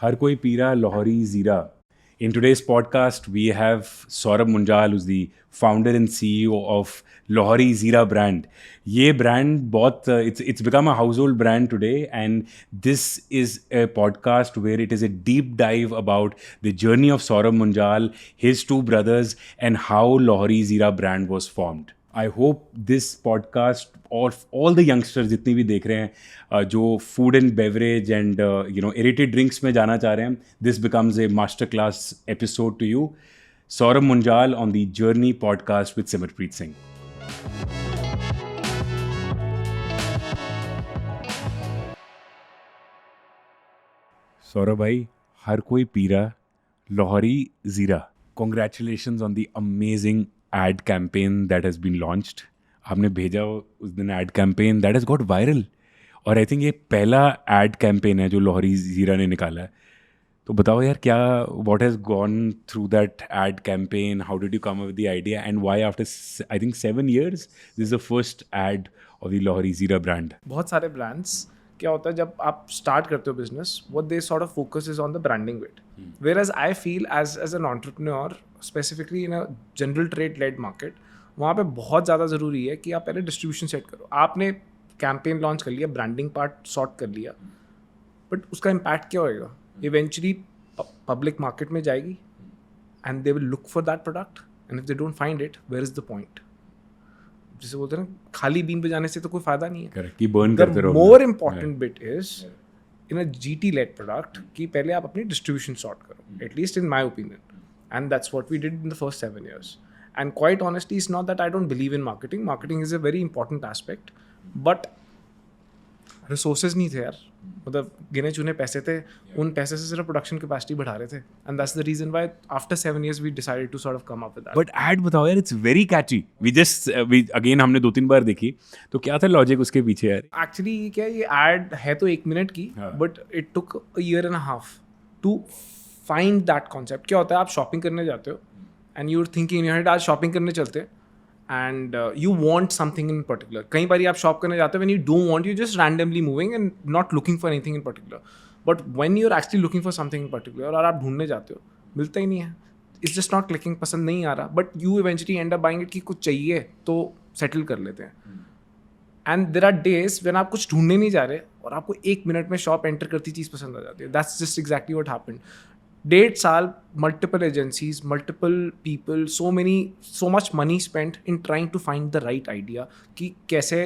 हर कोई पी रहा Lahori Zira. In today's podcast, we have Saurabh Munjal, who's the founder and CEO of Lahori Zira brand. ये brand बहुत it's become a household brand today, and this is a podcast where it is a deep dive about the journey of Saurabh Munjal, his two brothers, and how Lahori Zira brand was formed. I hope this podcast और all the youngsters जितनी भी देख रहे हैं जो food and beverage and aerated drinks में जाना चाह रहे हैं, this becomes a master class episode to you. Saurabh Munjal on the journey podcast with Simarpreet Singh. Saurabh भाई, हर कोई पी रहा लाहौरी ज़ीरा. Congratulations on the amazing ad campaign that has been launched. आपने भेजा उस दिन ad campaign that has got viral. और आई थिंक ये पहला ad campaign है जो लाहौरी ज़ीरा ने निकाला है. तो बताओ यार, क्या what has gone through that ad campaign? How did you come up with the idea? And why after I think 7 years this is the first ad of the Lahori ज़ीरा brand? बहुत सारे ब्रांड्स क्या होता है जब आप स्टार्ट करते हो business, what they sort of focus is on the branding bit, whereas I feel as an entrepreneur specifically in a general trade led market, वहाँ पे बहुत ज़्यादा ज़रूरी है कि आप पहले डिस्ट्रीब्यूशन सेट करो. आपने कैंपेन लॉन्च कर लिया, ब्रांडिंग पार्ट सॉर्ट कर लिया, बट उसका इम्पैक्ट क्या होएगा? इवेंचुअली पब्लिक मार्केट में जाएगी and they will look for that product, and if they don't find it, where is the point? जिसे बोलते हैं ना, खाली बीन बजाने से तो कोई फायदा नहीं है. Correct. कि burn करते रहो. More important bit is in a GT led product कि पहले आप अपनी डिस्ट्रीब्यूशन सॉर्ट करो, at least in my opinion, and that's what we did in the first 7 years. And quite honestly, it's not that I don't believe in marketing. Marketing is a very important aspect, but resources नहीं थे यार. मतलब गिने चुने पैसे थे, उन पैसे से सिर्फ प्रोडक्शन कैपेसिटी बढ़ा रहे थे, and that's the reason why after 7 years we decided to sort of come up with that. But ad बताओ यार, it's very catchy. We again हमने 2-3 बार देखी, तो क्या था लॉजिक उसके पीछे यार? एक्चुअली क्या, ये एड है तो 1 minute की, but it took a year and a half to find that concept. क्या होता है, आप शॉपिंग करने जाते हो and you are thinking in your head आज शॉपिंग करने चलते हैं, and you want something in particular. कई बार आप शॉप करने जाते हो when you don't want, you just randomly moving and not looking for anything in particular, but when you are actually looking for something in particular और आप ढूंढने जाते हो, मिलता ही नहीं है. इट्स जस्ट नॉट क्लिकिंग, पसंद नहीं आ रहा, but you eventually end up buying it कि कुछ चाहिए तो सेटल कर लेते हैं. And there are days when आप कुछ ढूंढने नहीं जा रहे और आपको 1 minute में शॉप एंटर करती चीज़ पसंद आ जाती है. That's just exactly what happened. 1.5 साल, multiple agencies, multiple people, so much money spent in trying to find the right idea कि कैसे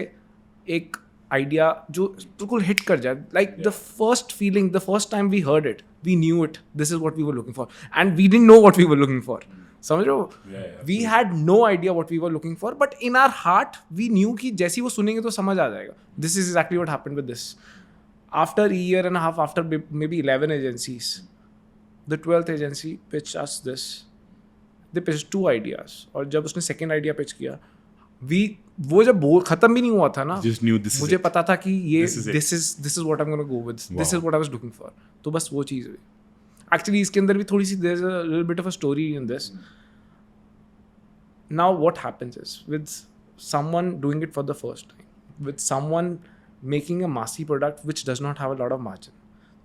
एक आइडिया जो बिल्कुल हिट कर जाए. Like the first feeling, the first time we heard it, we knew it, this is what we were looking for, and we didn't know what we were looking for. समझ रहे हो? We had no idea what we were looking for, but in our heart we knew कि जैसे ही वो सुनेंगे तो समझ आ जाएगा. This is exactly what happened with this. After a year and a half, after maybe 11 agencies, the 12th agency pitched us this. They pitched 2 ideas, और जब उसने second idea pitch किया, वो जब खत्म भी नहीं हुआ था ना, मुझे पता था कि ये this is what I'm gonna go with. Wow. This is what I was looking for. तो बस वो चीज़ हुई. Actually इसके अंदर भी थोड़ी सी there's a little bit of a story in this. Now what happens is, with someone doing it for the first time, with someone making a massy product which does not have a lot of margin,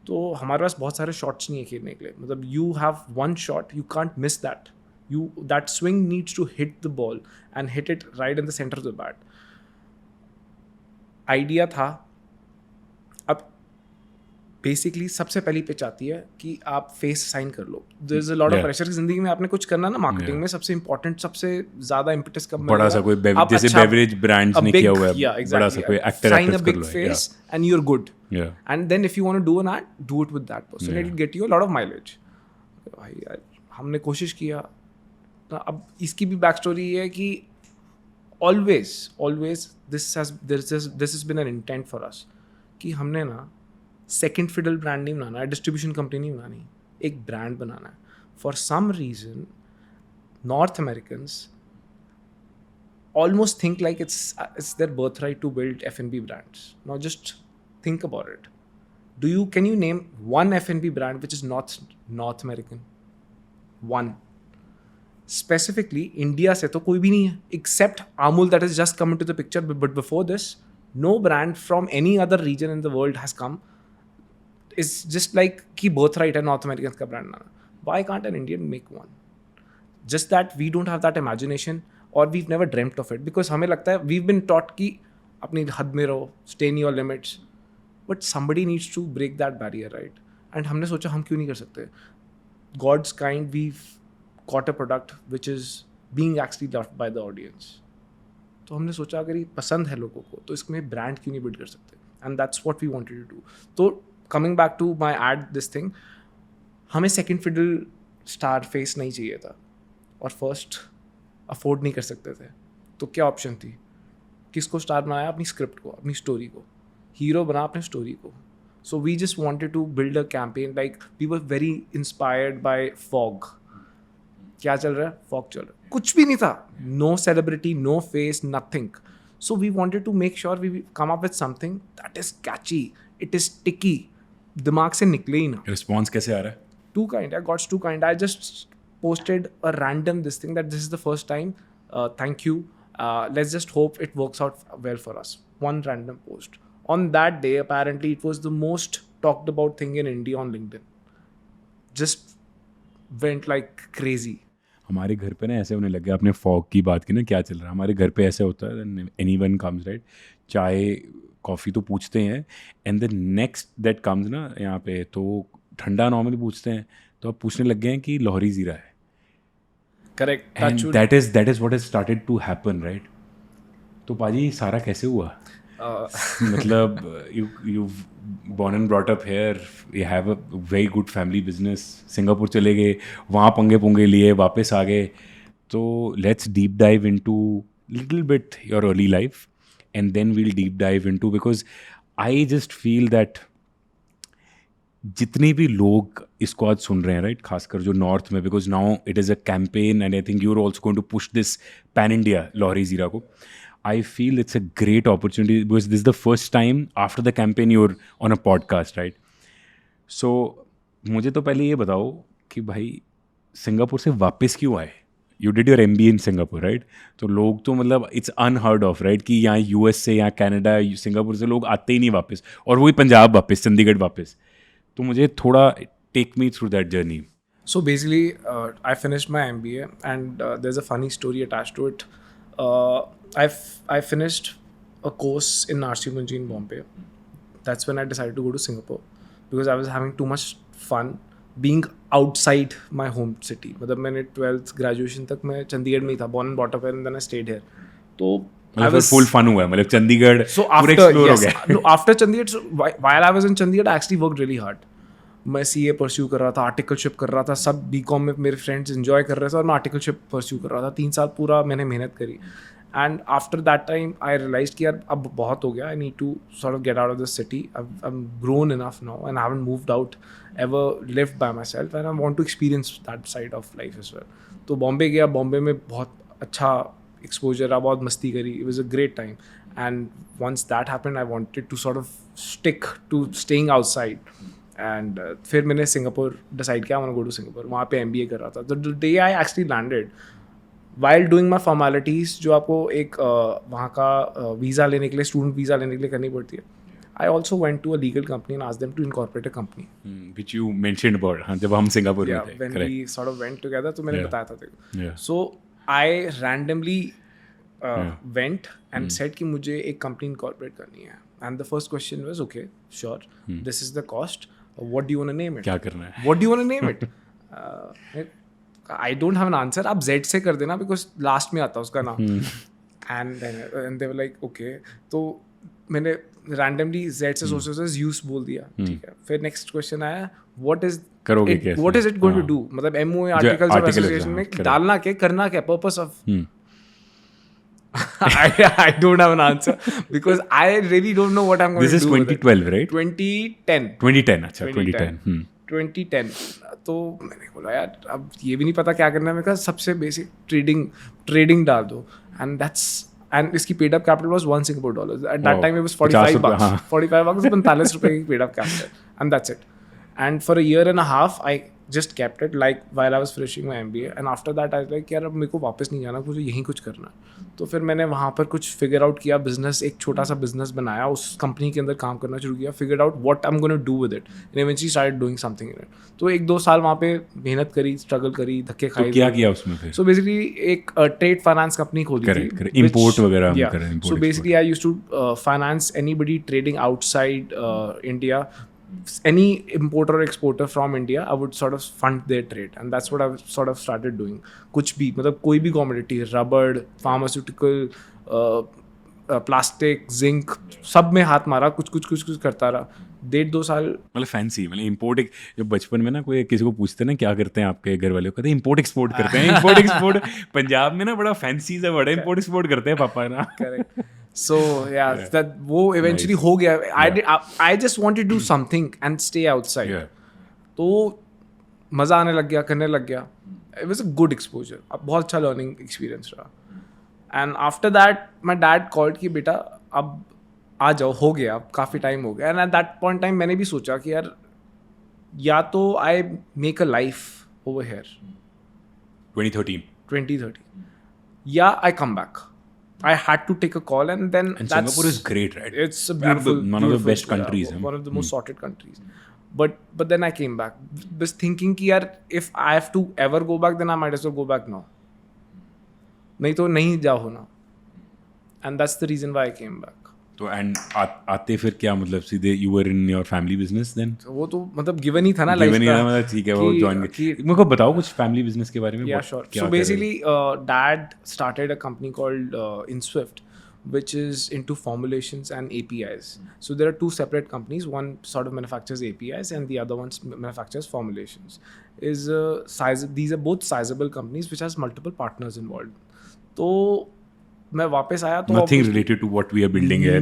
तो हमारे पास बहुत सारे shots नहीं है खेलने के लिए. मतलब you have one shot, you can't miss that. That swing needs to hit the ball and hit it right in the centre of the bat. Idea था. अब बेसिकली सबसे पहली पिच आती है कि आप फेस साइन कर लो. There is a lot of pressure. जिंदगी में आपने कुछ करना ना, मार्केटिंग में सबसे इंपॉर्टेंट, सबसे ज्यादा इंपैक्ट कब बड़ा सा कोई जैसे बेवरेज ब्रांड्स ने किया हुआ है, बड़ा सा कोई actor sign a big face and you are good. And then if you want to do an ad, do it with that person, it will get you a lot of mileage. भाई यार हमने कोशिश किया. तो अब इसकी भी back story है कि always this has been an intent for us कि हमने ना सेकेंड फिडल ब्रांड नहीं बनाना है, डिस्ट्रीब्यूशन कंपनी नहीं बनानी, एक ब्रांड बनाना है. For some reason North Americans almost think like it's their birthright to build F&B brands. Now just think about it. Can you name one F&B brand which is not North American? One. Specifically India से तो कोई भी नहीं है except Amul that has just come into the picture, but before this no brand from any other region in the world has come. is just like कि birthright है North Americans का brand banana. Why can't an Indian make one? Just that we don't have that imagination or we've never dreamt of it because हमें लगता है we've been taught कि अपनी हद में रहो, stay in your limits. But somebody needs to break that barrier, right? And हमने सोचा हम क्यों नहीं कर सकते? God's kind, we've got a product which is being actually loved by the audience. तो हमने सोचा अगर ये पसंद है लोगों को तो इसमें ब्रांड क्यों नहीं बिल्ड कर सकते? And that's what we wanted to do. तो coming back to my ad, this thing, हमें second fiddle star face नहीं चाहिए था और first afford नहीं कर सकते थे. तो क्या ऑप्शन थी? किसको स्टार बनाया? अपनी स्क्रिप्ट को, अपनी स्टोरी को. हीरो बना अपने स्टोरी को. So we just wanted to build a campaign, like we were very inspired by Fog. क्या चल रहा है? Fog चल रहा है. कुछ भी नहीं था. No celebrity, no face, nothing. So we wanted to make sure we come up with something that is catchy. It is sticky. दिमाग से निकले ही ना. Response कैसे आ रहा है? Too kind. I got too kind. I just posted a random this thing that this is the first time. Thank you. Let's just hope it works out well for us. One random post. On that day, apparently, it was the most talked about thing in India on LinkedIn. Just went like crazy. हमारे घर पे ना ऐसे होने लग गया. आपने fog की बात की ना, क्या चल रहा है हमारे घर पे ऐसे होता है. एनीवन कम्स राइट, चाय कॉफ़ी तो पूछते हैं and the next that comes ना यहाँ पे तो ठंडा नॉर्मली पूछते हैं. तो अब पूछने लग गए हैं कि लाहौरी ज़ीरा है. Correct. And that is what has started to happen right. तो पाजी सारा कैसे हुआ? मतलब you born and brought up here, you have a very good family business. Singapore चले गए, वहाँ पंगे पुंगे लिए, वापस आ गए. तो let's deep dive into little bit your early life and then we'll deep dive into, because I just feel that जितने भी लोग इसको आज सुन रहे हैं राइट, खासकर जो नॉर्थ में, because now it is a campaign and I think you are also going to push this pan India Lahori Zeera को. I feel it's a great opportunity because this is the first time after the campaign you're on a podcast, right? So मुझे तो पहले ये बताओ कि भाई Singapore से वापस क्यों आए? You did your MBA in Singapore, right? तो लोग तो मतलब it's unheard of, right? कि यहाँ US से, यहाँ कनाडा, सिंगापुर से लोग आते ही नहीं वापस, और वही पंजाब वापस, चंडीगढ़ वापस. तो मुझे थोड़ा take me through that journey. So basically, I finished my MBA and there's a funny story attached to it. I finished a course in RC Munji in Bombay. That's when I decided to go to Singapore because I was having too much fun being outside my home city. मतलब मैंने 12th graduation तक मैं चंडीगढ़ में ही था, born and brought up, and then I stayed here. तो I was full fun हुआ, मतलब चंडीगढ़ पूरा explore हो गया. No, after Chandigarh, so while I was in Chandigarh, I actually worked really hard. मैं CA परस्यू कर रहा था, आर्टिकलशिप कर रहा था, सब BCom में मेरे फ्रेंड्स इन्जॉय कर रहे थे और मैं आर्टिकलशिप परस्यू कर रहा था. 3 साल पूरा मैंने मेहनत करी. And after that time I realise कि यार अब बहुत हो गया. I need to sort of get out of this city. I am grown enough now and I haven't moved out ever, lived by myself, and I want to experience that side of life as well. तो बॉम्बे गया. बॉम्बे में बहुत अच्छा exposure रहा, बहुत मस्ती करी. It was a great time. And once that happened I wanted to sort of stick to staying outside. And फिर मैंने सिंगापुर डिसाइड किया, I want to go to Singapore. वहाँ पे MBA कर रहा था. The day I actually landed, while doing my formalities जो आपको एक वहाँ का वीज़ा लेने के लिए, स्टूडेंट वीज़ा लेने के लिए करनी पड़ती है, I also went to a legal company and asked them to incorporate a company, which you mentioned about. हाँ, जब हम सिंगापुर में थे, when we sort of went together, तो मैंने बताया था तेरे. So I randomly went and said कि मुझे एक कंपनी इनकॉर्पोरेट करनी है. And the first question was, okay sure, this is the cost, what do you want to name it? क्या करना है? What do you want to name it? I don't have an answer. आप Z से कर देना because last में आता है उसका नाम. And they were like okay. तो मैंने randomly Z से सोचा यूज बोल दिया. ठीक है. फिर नेक्स्ट क्वेश्चन आया, what is it going to do? मतलब MOA आर्टिकल्स ऑफ एसोसिएशन में डालना क्या, करना क्या, purpose of. I don't have an answer because I really don't know what I'm going to do. This is 2012, right? 2010. अच्छा 2010. 2010. तो मैंने बोला यार अब ये भी नहीं पता क्या करना है. मैंने कहा सबसे बेसिक ट्रेडिंग डाल दो. एंड इसकी paid up capital was $1 Singapore. At that time it was $45. $45 45 रुपए की paid up capital, and that's it. And for a year and a half I just kept it like while I was finishing my MBA, and after that I was like यार अब मेरे को वापस नहीं जाना, मुझे यहीं कुछ करना है. तो फिर मैंने वहाँ पर कुछ फिगर आउट किया, बिजनेस, एक छोटा सा बिजनेस बनाया, उस कंपनी के अंदर काम करना शुरू किया, figure out what I am gonna do with it, and eventually started doing something in it. तो 1-2 साल वहाँ पे मेहनत करी, स्ट्रगल करी, धक्के खाए. तो क्या किया उसमें फिर? सो बेसिकली एक ट्रेड फाइनेंस कंपनी खोली थी, इंपोर्ट वगैरह हम कर रहे हैं. So basically I used to finance anybody trading outside India. Any importer or exporter from India, I would sort of fund their trade, and that's what I've sort of started doing. कुछ भी मतलब कोई भी commodity, rubber, pharmaceutical, plastic, zinc, सब में हाथ मारा, कुछ करता रहा. 1.5-2 साल. मतलब फैंसी, मतलब इंपोर्ट. जब बचपन में ना कोई किसी को पूछते हैं ना क्या करते हैं आपके घर वाले, कहते हैं इंपोर्ट एक्सपोर्ट करते हैं. इंपोर्ट एक्सपोर्ट पंजाब में ना बड़ा फैंसी सा वर्ड है, इंपोर्ट एक्सपोर्ट करते हैं पापा ना. करेक्ट. So yeah, that वो eventually हो गया. I just wanted to do something and stay outside. तो मज़ा आने लग गया, करने लग गया. It was a good exposure. अब बहुत अच्छा learning experience रहा. And after that, my dad called कि बेटा अब आ जाओ, हो गया, अब काफ़ी टाइम हो गया. And at that point in time मैंने भी सोचा कि यार या तो I make a life over here. 2013. या I come back. I had to take a call, and then and Singapore is great, right? It's a beautiful, one of the best countries. One of the most sorted countries. But then I came back, just thinking कि यार if I have to ever go back, then I might as well go back now. नहीं तो नहीं जा होना. And that's the reason why I came back. तो and आते फिर क्या मतलब सीधे you were in your family business then? वो तो मतलब गिवन ही था ना लाइफ का. गिवन ही था, मतलब ठीक है वो जॉइन कर. मेरे को बताओ कुछ फैमिली बिजनेस के बारे में. या sure. So basically dad started a company called InSwift, which is into formulations and APIs. So there are two separate companies. One sort of manufactures APIs and the other one manufactures formulations. These are both sizable companies which has multiple partners involved. तो मैं वापस आया तो nothing related to what we are building here.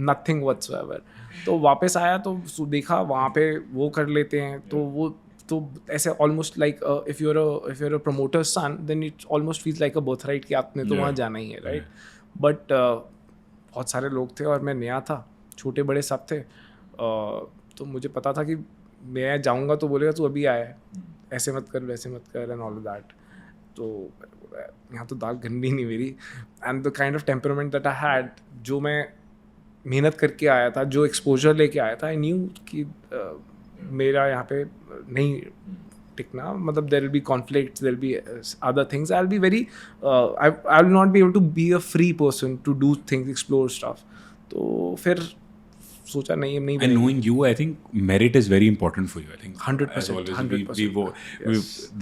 nothing whatsoever. तो वापस आया तो देखा वहाँ पे वो कर लेते हैं, तो वो तो ऐसे almost like if you're a promoter's son, then it almost feels like a birthright कि आपने तो वहाँ जाना ही है, राइट. बट बहुत सारे लोग थे और मैं नया था, छोटे बड़े सब थे, तो मुझे पता था कि मैं जाऊँगा तो बोलेगा तू अभी आया है, ऐसे मत कर वैसे मत कर एंड ऑल दैट. तो यहाँ तो दाल गंदी नहीं मेरी. And the kind of temperament that I had, जो मैं मेहनत करके आया था, जो एक्सपोजर लेके आया था, आई न्यू कि मेरा यहाँ पे नहीं टिकना. मतलब there will be conflicts, there will be other things. I will be very I will not be able to be a free person to do things, explore stuff. तो फिर सोचा नहीं. And knowing you, I think merit is very important for you. I think 100%. 100%.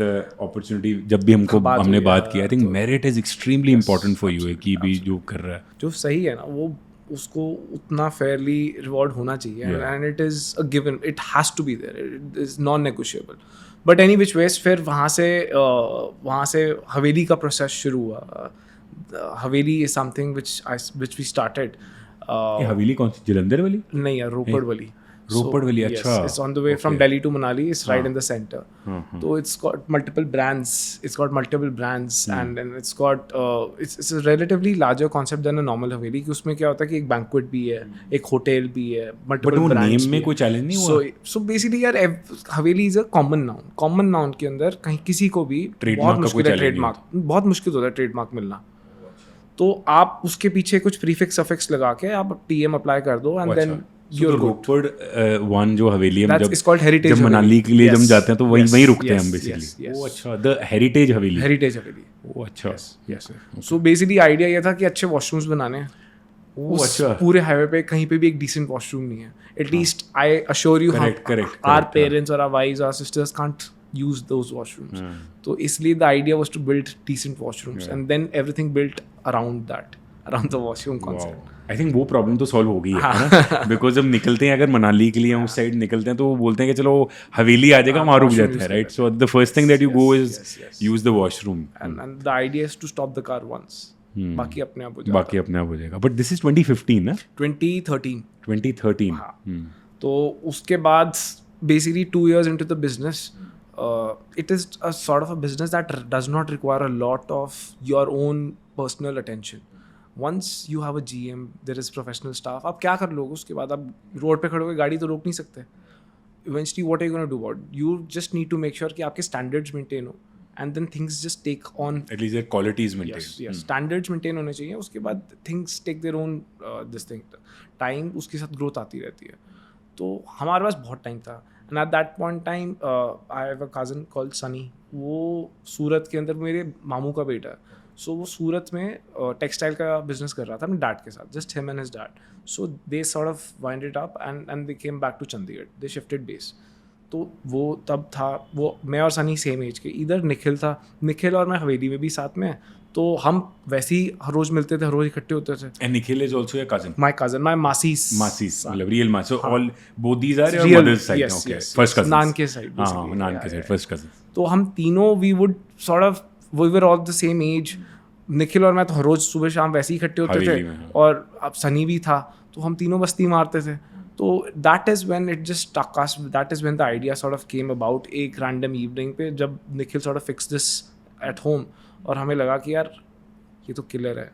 The opportunity जब भी हमने बात की, I think merit is extremely important for you कि भी जो कर रहा है, जो सही है ना, वो उसको उतना फेयरली रिवॉर्ड होना चाहिए. And it is a given, it has to be there, it is non negotiable. But any which ways फिर वहाँ से हवेली का प्रोसेस शुरू हुआ. Haveli is something which we started. Haveli कौन सी, जलंधर वाली? नहीं यार, रोपड़ वाली. अच्छा. It's on the way from Delhi to Manali. It's right in the center. So it's got multiple brands. And it's got it's a relatively larger concept than a normal हवेली. कि उसमें क्या होता है कि एक banquet भी है, एक hotel भी है, multiple brands. But वो name में कोई challenge नहीं हुआ? So basically यार हवेली is a common noun. Common noun के अंदर कहीं किसी को भी बहुत मुश्किल है बहुत मुश्किल होता है ट्रेडमार्क मिलना. तो आप उसके पीछे कुछ प्रीफिक्स सफिक्स लगा के आप TM अप्लाई कर दो and then your Ropar one जो हवेली हम जब मनाली के लिए जब जाते हैं तो वहीं रुकते हैं हम बेसिकली. वो अच्छा, द हेरिटेज हवेली. वो अच्छा. सो बेसिकली आइडिया ये था कि अच्छे वॉशरूम्स बनाने हैं. उस पूरे हाईवे पे कहीं पे भी एक डिसेंट वॉशरूम नहीं है. At least I assure you our parents और आवर वाइफ्स और sisters can't use those washrooms. So इसलिए the idea was to build decent washrooms and then everything built around the washroom concept. I think वो problem तो solve हो गई है ना, because जब निकलते हैं अगर मनाली के लिए उस साइड निकलते हैं तो वो बोलते हैं कि चलो हवेली आ जाएगा, वहाँ रुक जाते हैं, right. So the first thing that you go is use the washroom and the idea is to stop the car once. बाकी अपने आप हो जाएगा. बट दिस इज 2015 ना? 2013. तो उसके बाद basically 2 years into the business, it is a sort of a business that does not require a lot of your own personal attention. Once you have a GM, there is professional staff. आप क्या कर लोगे उसके बाद? आप road पे खड़े होकर गाड़ी तो रोक नहीं सकते. eventually what are you going to do about it? You just need to make sure कि आपके standards maintain हो, and then things just take on. At least their quality is maintained. Yes, standards maintain होने चाहिए. उसके बाद things take their own this thing. Time उसके साथ growth आती रहती है. तो हमारे पास बहुत टाइम था. And at that point in time, I have a cousin called Sunny. वो सूरत के अंदर मेरे मामू का बेटा है. So वो सूरत में टेक्सटाइल का बिजनेस कर रहा था अपने डैड के साथ. Just him and his dad. So they sort of winded up and they came back to Chandigarh. They shifted base. तो वो तब था, वो मैं और सनी सेम एज के. इधर निखिल था, निखिल और मैं हवेली में भी साथ में. तो हम वैसे ही हर रोज मिलते थे, हर रोज इकट्ठे होते थे. And Nikhil is also your cousin. My cousin, my Masi's मतलब real Masi. So all both these are your Real, mother's side. yes, Okay. yes, First cousins. नान के side. हाँ, basically. नान के side. First cousins. तो हम तीनों we would sort of, we were all the same age. Nikhil और मैं तो हर रोज सुबह शाम वैसे ही इकट्ठे होते थे. और अब सनी भी था, तो हम तीनों मस्ती मारते थे. तो that is when it just stuck us. That is when the idea sort of came about. एक random evening पे जब Nikhil sort of fixed this at home, और हमें लगा कि यार ये तो killer है.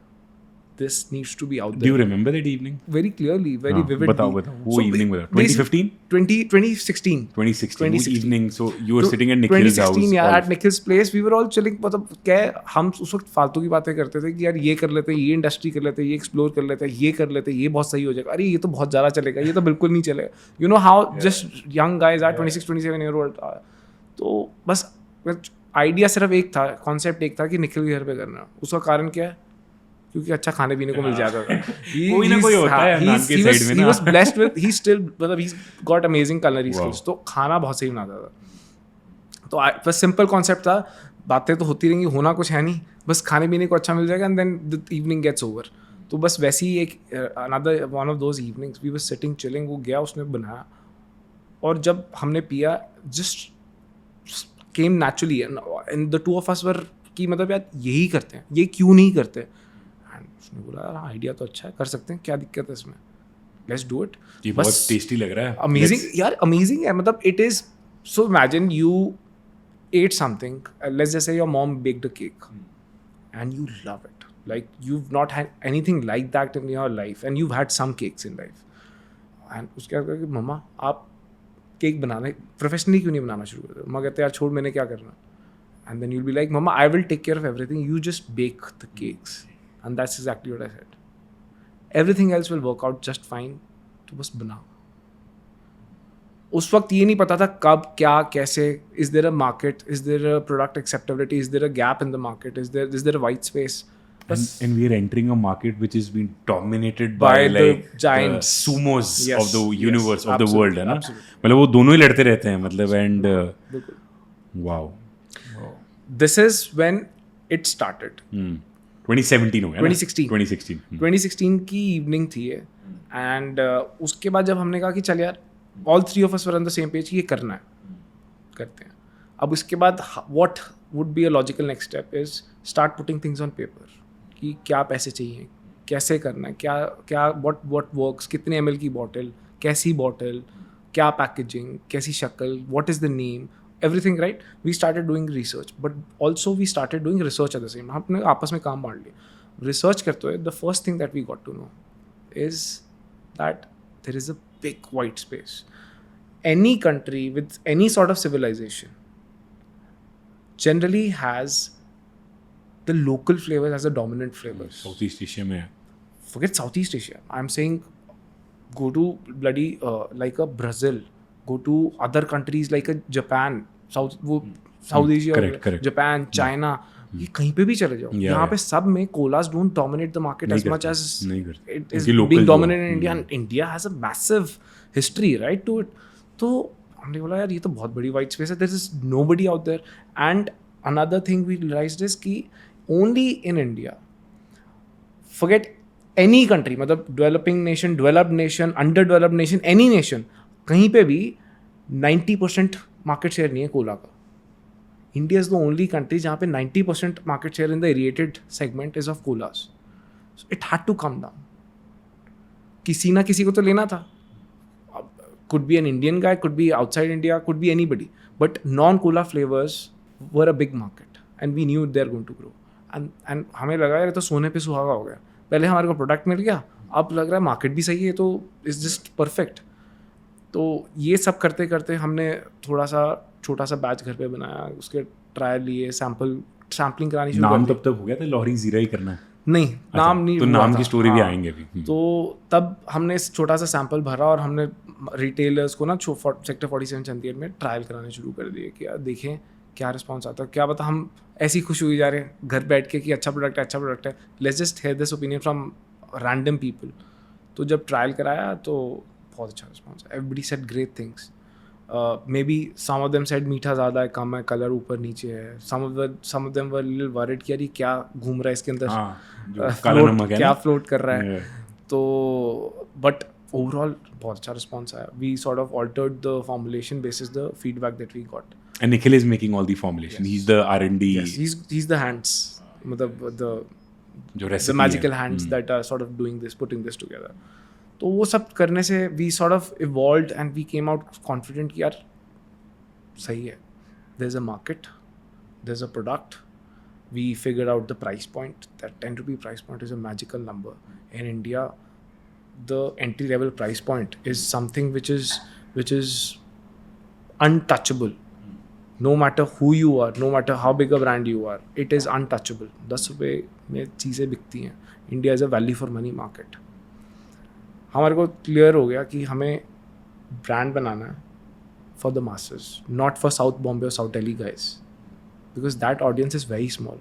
This needs to be out there. Do you remember that evening? Very clearly, very vividly. बताओ वो evening बताओ. 2015? 2016. 2016. वो evening. So you were sitting at Nikhil's house. 2016, yeah, at Nikhil's place. We were all chilling. मतलब क्या हम उस वक्त फालतू की बातें करते थे कि यार ये कर लेते, ये इंडस्ट्री कर लेते, ये एक्सप्लोर कर लेते, ये कर लेते, ये बहुत सही हो जाएगा. अरे ये तो बहुत ज़्यादा चलेगा, ये तो बिल्कुल नहीं चलेगा. You know how just young guys are 26-27-year-old. तो बस आइडिया सिर्फ एक था, कॉन्सेप्ट एक था कि निखिल के घर पे करना. उसका कारण क्या है? क्योंकि अच्छा खाने पीने को मिल जाता था. कोई ना कोई होता है नान के साइड में ना. He was blessed with, he still, मतलब he's got amazing culinary skills. तो खाना बहुत सही बनाता था. तो बस सिंपल कॉन्सेप्ट था. बातें तो होती रहेंगी, होना कुछ है नहीं, बस खाने पीने को अच्छा मिल जाएगा, and then the evening gets over. तो बस वैसे ही एक another one of those evenings we were sitting chilling. वो गया, उसने बनाया, और जब हमने पिया, just came naturally. And the two of us were कि मतलब यार यही करते हैं, ये क्यों नहीं करते. उसने बोला यार आइडिया तो अच्छा है, कर सकते हैं, क्या दिक्कत है इसमें, लेट्स डू इट. ये बहुत टेस्टी लग रहा है. अमेजिंग यार, अमेजिंग है. मतलब it is so, imagine you ate something, let's just say your mom baked a cake and you love it, like you've not had anything like that in your life, and you've had some cakes in life. And उसके बाद कहा कि मम्मा आप cake बनाना professionally क्यों नहीं बनाना शुरू करते. मम्मा कहते यार छोड़, मैंने क्या करना. And then you'll be like, Mama, I will take care of everything. You just bake the cakes. And that's exactly what I said. Everything else will work out just fine. तो बस बनाओ. उस वक्त ये नहीं पता था कब, क्या, कैसे. Is there a market? Is there a product acceptability? Is there a gap in the market? Is there a white space? And we are entering a market which is being dominated by the like giants, the sumos yes, of the universe, yes, of the world, है ना. absolutely. मतलब वो दोनों ही लड़ते रहते हैं, मतलब. And wow. This is when it started. 2017 हो गया ना? 2016. 2016 की इवनिंग थी ये. एंड उसके बाद जब हमने कहा कि चल यार, all three of us were on the same page, ये करना है, करते हैं. अब उसके बाद what would be a logical next step is start putting things on paper, कि क्या पैसे चाहिए, कैसे करना है, क्या व्हाट वर्क्स, कितने ml की बॉटल, कैसी बॉटल, क्या पैकेजिंग, कैसी शक्ल, what is the name, everything, right? We started doing research, but also we started doing research at the same time. हमने आपस में काम बांट लिया. Research करते हुए, the first thing that we got to know is that there is a big white space. Any country with any sort of civilization generally has the local flavors as the dominant flavors. Southeast Asia में है. Forget Southeast Asia. I'm saying go to bloody like a Brazil. Go to other countries like a Japan, South Asia, correct. Japan, China. ये कहीं पे भी चले जाओ, यहाँ पे सब में colas don't dominate the market as much as it is being dominant in India. And India has a massive history, right, to it. तो हमने बोला यार ये तो बहुत बड़ी white space है. There is nobody out there. And another thing we realized is कि only in India, forget any country, मतलब developing nation, developed nation, underdeveloped nation, any nation, कहीं पे भी 90% मार्केट शेयर नहीं है कोला का. India is the only country जहाँ पे 90% market share in the aerated segment is of colas. It had to come down. किसी ना किसी को तो लेना था. Could be an Indian guy, could be outside India, could be anybody, but non cola flavours were a big market and we knew they are going to grow. And हमें लगा यार तो सोने पे सुहागा हो गया. पहले हमारे को प्रोडक्ट मिल गया, अब लग रहा है मार्केट भी सही है, तो इट्स जस्ट परफेक्ट. तो ये सब करते करते हमने थोड़ा सा छोटा सा बैच घर पे बनाया, उसके ट्रायल लिए, सैम्पलिंग करानी शुरू नाम कर तब तक हो गया था लॉहरी जीरा ही करना है? नहीं, नाम नहीं तो हुआ नाम था। की स्टोरी भी हाँ। आएंगे अभी। तो तब हमने इस छोटा सा सैंपल भरा और हमने रिटेलर्स को ना सेक्टर 47 चंडीगढ़ में ट्रायल कराने शुरू कर दिए कि यार देखें क्या रिस्पॉन्स आता है, क्या पता हम ऐसी खुश हुई जा रहे हैं घर बैठ के कि अच्छा प्रोडक्ट है, let's just hear this opinion from random people. तो जब ट्रायल कराया तो बहुत अच्छा response, everybody said great things. Maybe some of them said मीठा ज़्यादा है, कम है, कलर ऊपर नीचे है, some of them were little worried कि यार ये क्या घूम रहा है इसके अंदर, जो काला नमक है क्या ना? फ्लोट कर रहा है। तो बट ओवरऑल बहुत अच्छा रिस्पॉन्स आया। We sort of altered the formulation basis the feedback that we got. And Nikhil is making all the formulation. He's the R&D. Yes, he's the hands, मतलब जो the recipe magical है। hands that are sort of doing this, putting this together. तो वो सब करने से we sort of evolved and we came out confident कि यार सही है, there's a market, there's a product. We figured out the price point. That 10 rupee price point is a magical number. In India, the entry level price point is something which is untouchable. No matter who you are, no matter how big a brand you are, it is untouchable. 10 रुपये में चीज़ें बिकती हैं. India is a value for money market. हमारे को clear हो गया कि हमें ब्रांड बनाना है for the masses, not for South Bombay or South Delhi guys, because that audience is very small.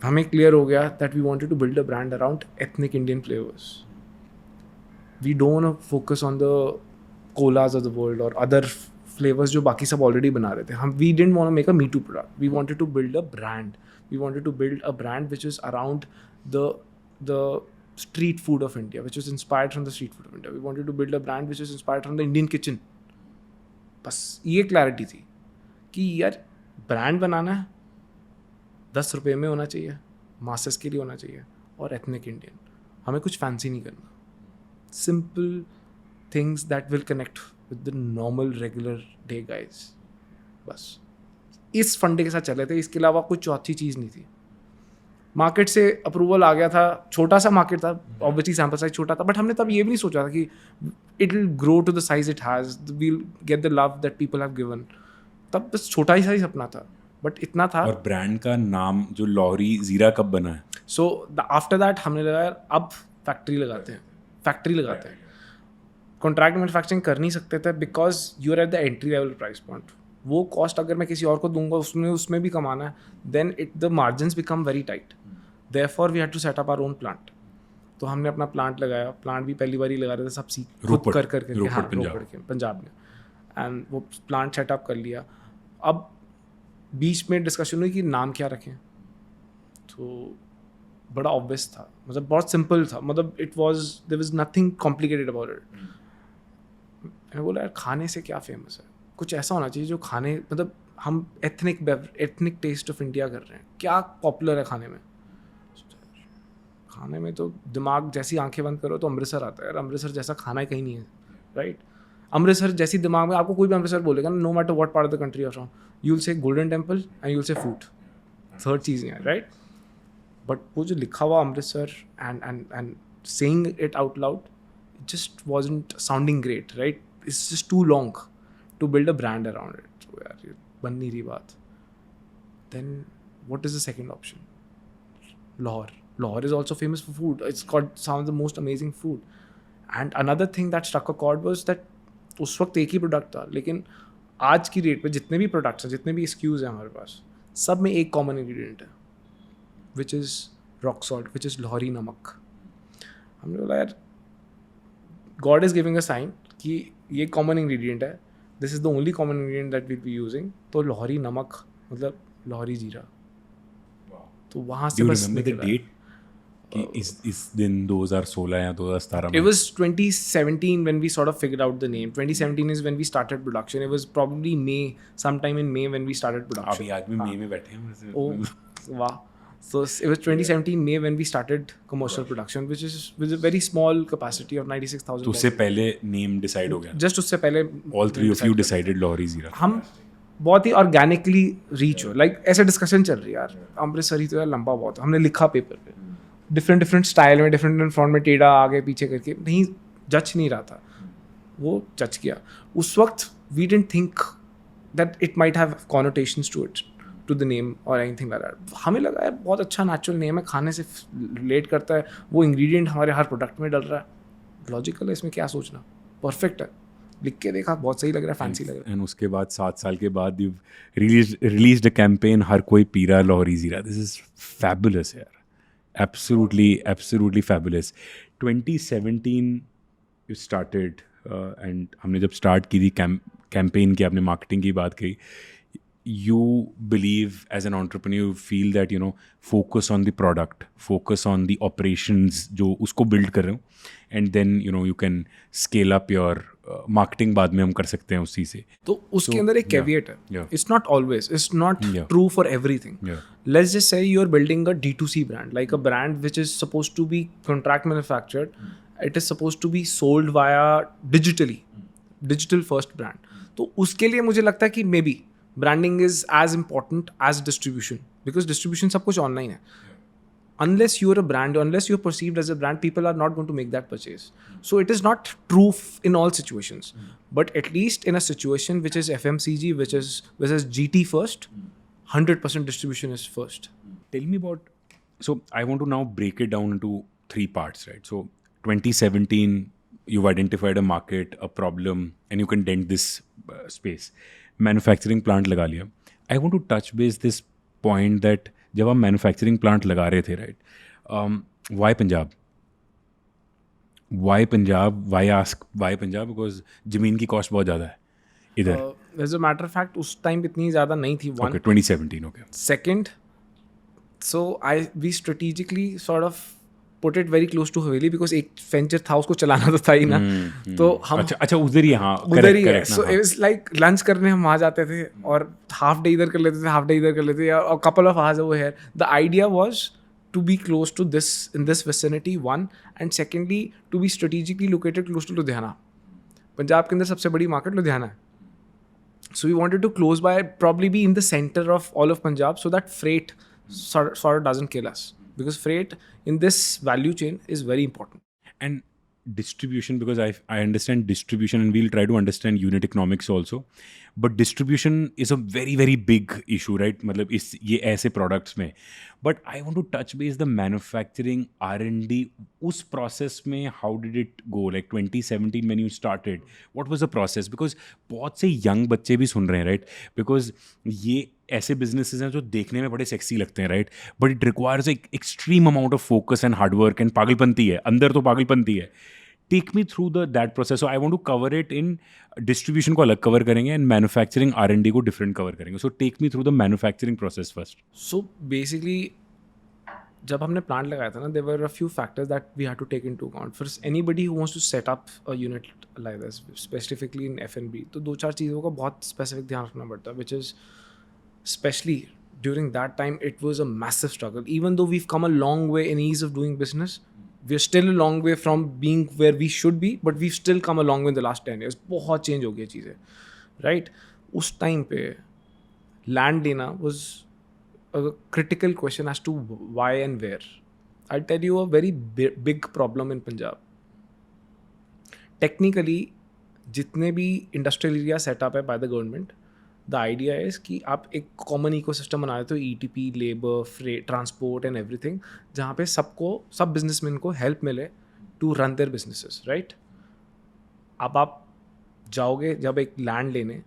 हमें क्लियर हो गया that we wanted to build a brand around ethnic Indian flavors. We don't want to focus on the colas of the world or other flavors जो बाकी सब already बना रहे थे. We didn't want to make a Me Too product. We wanted to build a brand. We wanted to build a brand which is around the street food of India, which was inspired from the street food of India. We wanted to build a brand which is inspired from the Indian kitchen. बस ये clarity थी कि यार brand बनाना है, 10 रुपये में होना चाहिए, मासेस के लिए होना चाहिए और एथनिक इंडियन. हमें कुछ फैंसी नहीं करना. Simple things that will connect with the normal regular day guys. बस इस फंडे के साथ चल रहे थे. इसके अलावा कुछ चौथी चीज़ नहीं थी. मार्केट से अप्रूवल आ गया था, छोटा सा मार्केट था, ऑब्वियसली सैम्पल साइज छोटा था, बट हमने तब ये भी नहीं सोचा था कि it will grow to the size it has, we'll get the love that people have given. तब बस छोटा ही साइज अपना था, बट इतना था. और ब्रांड का नाम जो लॉहरी जीरा कब बना है? सो आफ्टर दैट हमने लगा यार अब फैक्ट्री लगाते हैं. कॉन्ट्रैक्ट मैन्युफैक्चरिंग कर नहीं सकते थे because you are at the entry level price point. वो कॉस्ट अगर मैं किसी और को दूंगा उसमें भी कमाना है, then the margins become very tight. Therefore we had to set up our own plant. तो हमने अपना प्लांट लगाया. प्लांट भी पहली बार ही लगा रहे थे, सब सीख खुद कर रोपड़ के पंजाब में. एंड वो प्लांट सेटअप कर लिया. अब बीच में डिस्कशन हुई कि नाम क्या रखें. तो बड़ा ऑब्वियस था, मतलब बहुत सिंपल था, मतलब it was there was nothing complicated about it. मैंने बोला यार खाने से क्या फेमस है, कुछ ऐसा होना चाहिए जो खाने, मतलब हम एथनिक टेस्ट ऑफ इंडिया कर रहे हैं, क्या पॉपुलर है खाने में. खाने में तो दिमाग जैसी आंखें बंद करो तो अमृतसर आता है यार. अमृतसर जैसा खाना कहीं नहीं है, राइट. अमृतसर जैसी दिमाग में आपको कोई भी अमृतसर बोलेगा, no matter what part of the country are from, you will say Golden Temple and you will say food. Third चीज़ नहीं है, राइट. बट वो जो लिखा हुआ Amritsar and saying it out loud, it just wasn't sounding great, right. It's just too long to build a brand around it. तो यार ये बन नहीं रही बात. Then what is the second option? Lahore. Lahore is also famous for food. It's got some of the most amazing food. And another thing that struck a chord was that उस वक्त एक ही प्रोडक्ट था, लेकिन आज की डेट पे जितने भी प्रोडक्ट्स हैं, जितने भी एक्सक्यूज़ हैं हमारे पास, सब में एक कॉमन इंग्रेडिएंट है, which is rock salt, which is Lahori नमक. हमने बोला यार God is giving a sign कि ये कॉमन इंग्रेडिएंट है, this is the only common ingredient that will be using. तो लाहौरी नमक मतलब लाहौरी जीरा. तो वहाँ से बस निकला. कि इस दिन 2016 या 2017 में? It was 2017 when we sort of figured out the name. 2017 is when we started production. It was probably May, sometime in May when we started production. अभी आज भी मई में बैठे हैं. Oh, wow. So it was 2017 May when we started commercial production, which is with a very small capacity of 96,000. तो उससे पहले name decide हो गया? Just उससे पहले All three of you decided Lahori जीरा. हम बहुत ही ऑर्गेनिकली रीच हो, लाइक ऐसे डिस्कशन चल रही है यार. अमृतसर ही तो यार लंबा बहुत है. हमने लिखा पेपर पे डिफरेंट स्टाइल में, डिफरेंट फॉर्म में, टेढ़ा आगे पीछे करके, नहीं जच नहीं रहा था. वो जज किया उस वक्त. We didn't think that it might have connotations to it, to the name और एनीथिंग लाइक दैट. हमें लगा यार बहुत अच्छा नेचुरल नेम है, खाने से रिलेट करता है, वो इंग्रेडिएंट हमारे हर प्रोडक्ट में डल रहा है, लॉजिकल है, इसमें क्या सोचना, परफेक्ट है. लिख के देखा, बहुत सही लग रहा है, फैंसी लग रहा है. एंड उसके बाद 7 साल के बाद यू रिलीज्ड अ कैंपेन, हर कोई पी रहा लाहौरी ज़ीरा. दिस इज फैबुलस यार, absolutely fabulous. 2017 you started and हमने जब स्टार्ट की थी कैंपेन की, आपने मार्केटिंग की बात कही. You believe as an entrepreneur, you feel that focus on the product, focus on the operations जो उसको build कर रहे हो, and then you can scale up your marketing. बाद में हम कर सकते हैं उसी से. तो उसके अंदर एक caveat है. Yeah. It's not always, it's not true for everything. Yeah. Let's just say you're building a D2C brand, like a brand which is supposed to be contract manufactured. It is supposed to be sold via digitally, digital first brand. तो उसके लिए मुझे लगता है कि maybe branding is as important as distribution, because distribution सब कुछ online है. Unless you're a brand, unless you're perceived as a brand, people are not going to make that purchase. So it is not true in all situations. But at least in a situation which is FMCG, which is GT first, 100% distribution is first. Tell me about, so I want to now break it down into 3 parts, right? So 2017, you've identified a market, a problem, and you can dent this space. Manufacturing plant लगा लिया. I want to touch base this point that जब हम manufacturing plant लगा रहे थे, right, why Punjab, why Punjab, because ज़मीन की cost बहुत ज़्यादा है इधर. As a matter of fact उस टाइम इतनी ज़्यादा नहीं थी. 2017. Okay. Second, so we strategically sort of put it very close to Haveli, because एक वेंचर था, उसको चलाना तो था ही ना. तो हम अच्छा उधर ही, हाँ उधर ही है. So it was like lunch करने हम वहाँ जाते थे और हाफ डे इधर कर लेते थे, हाफ डे इधर कर लेते थे, और couple of hours over here. The idea was to be close to this, in this vicinity, one, and secondly to be strategically located close to Ludhiana. Punjab के अंदर सबसे बड़ी मार्केट लुधियाना है. So we wanted to close by, probably be in the center of all of Punjab, so that freight sort of doesn't kill us, because freight in this value chain is very important. And distribution, because I understand distribution, and we'll try to understand unit economics also, but distribution is a very very big issue, right? मतलब इस ये ऐसे products में. But I want to touch base the manufacturing R&D. उस process में how did it go? Like 2017 when you started, what was the process? Because बहुत से young बच्चे भी सुन रहे हैं, right? Because ये ऐसे businesses हैं जो देखने में बड़े sexy लगते हैं, right? But it requires an extreme amount of focus and hard work, and पागलपंती है अंदर, तो पागलपंती है. Take me through that process. So I want to cover it in distribution को अलग cover करेंगे, and manufacturing R&D को different cover करेंगे. So take me through the manufacturing process first. So basically, जब हमने प्लांट लगाया था ना, there were a few factors that we had to take into account. First, anybody who wants to set up a unit like this, specifically in F&B, तो 2-4 चीज़ों का बहुत specific ध्यान रखना पड़ता है, which is especially during that time it was a massive struggle. Even though we've come a long way in ease of doing business, we're still a long way from being where we should be, but we've still come a long way in the last 10 years. बहुत change हो गई चीज़ें, right? उस time पे land लेना was a critical question as to why and where. I'll tell you a very big problem in Punjab. Technically, जितने भी industrial area set up है by the government, the idea is कि आप एक common ecosystem बना देते हो, ETP, labor, freight, transport and everything, जहाँ पे सब businessmen को help मिले to run their businesses, right? अब आप जाओगे जब एक land लेने,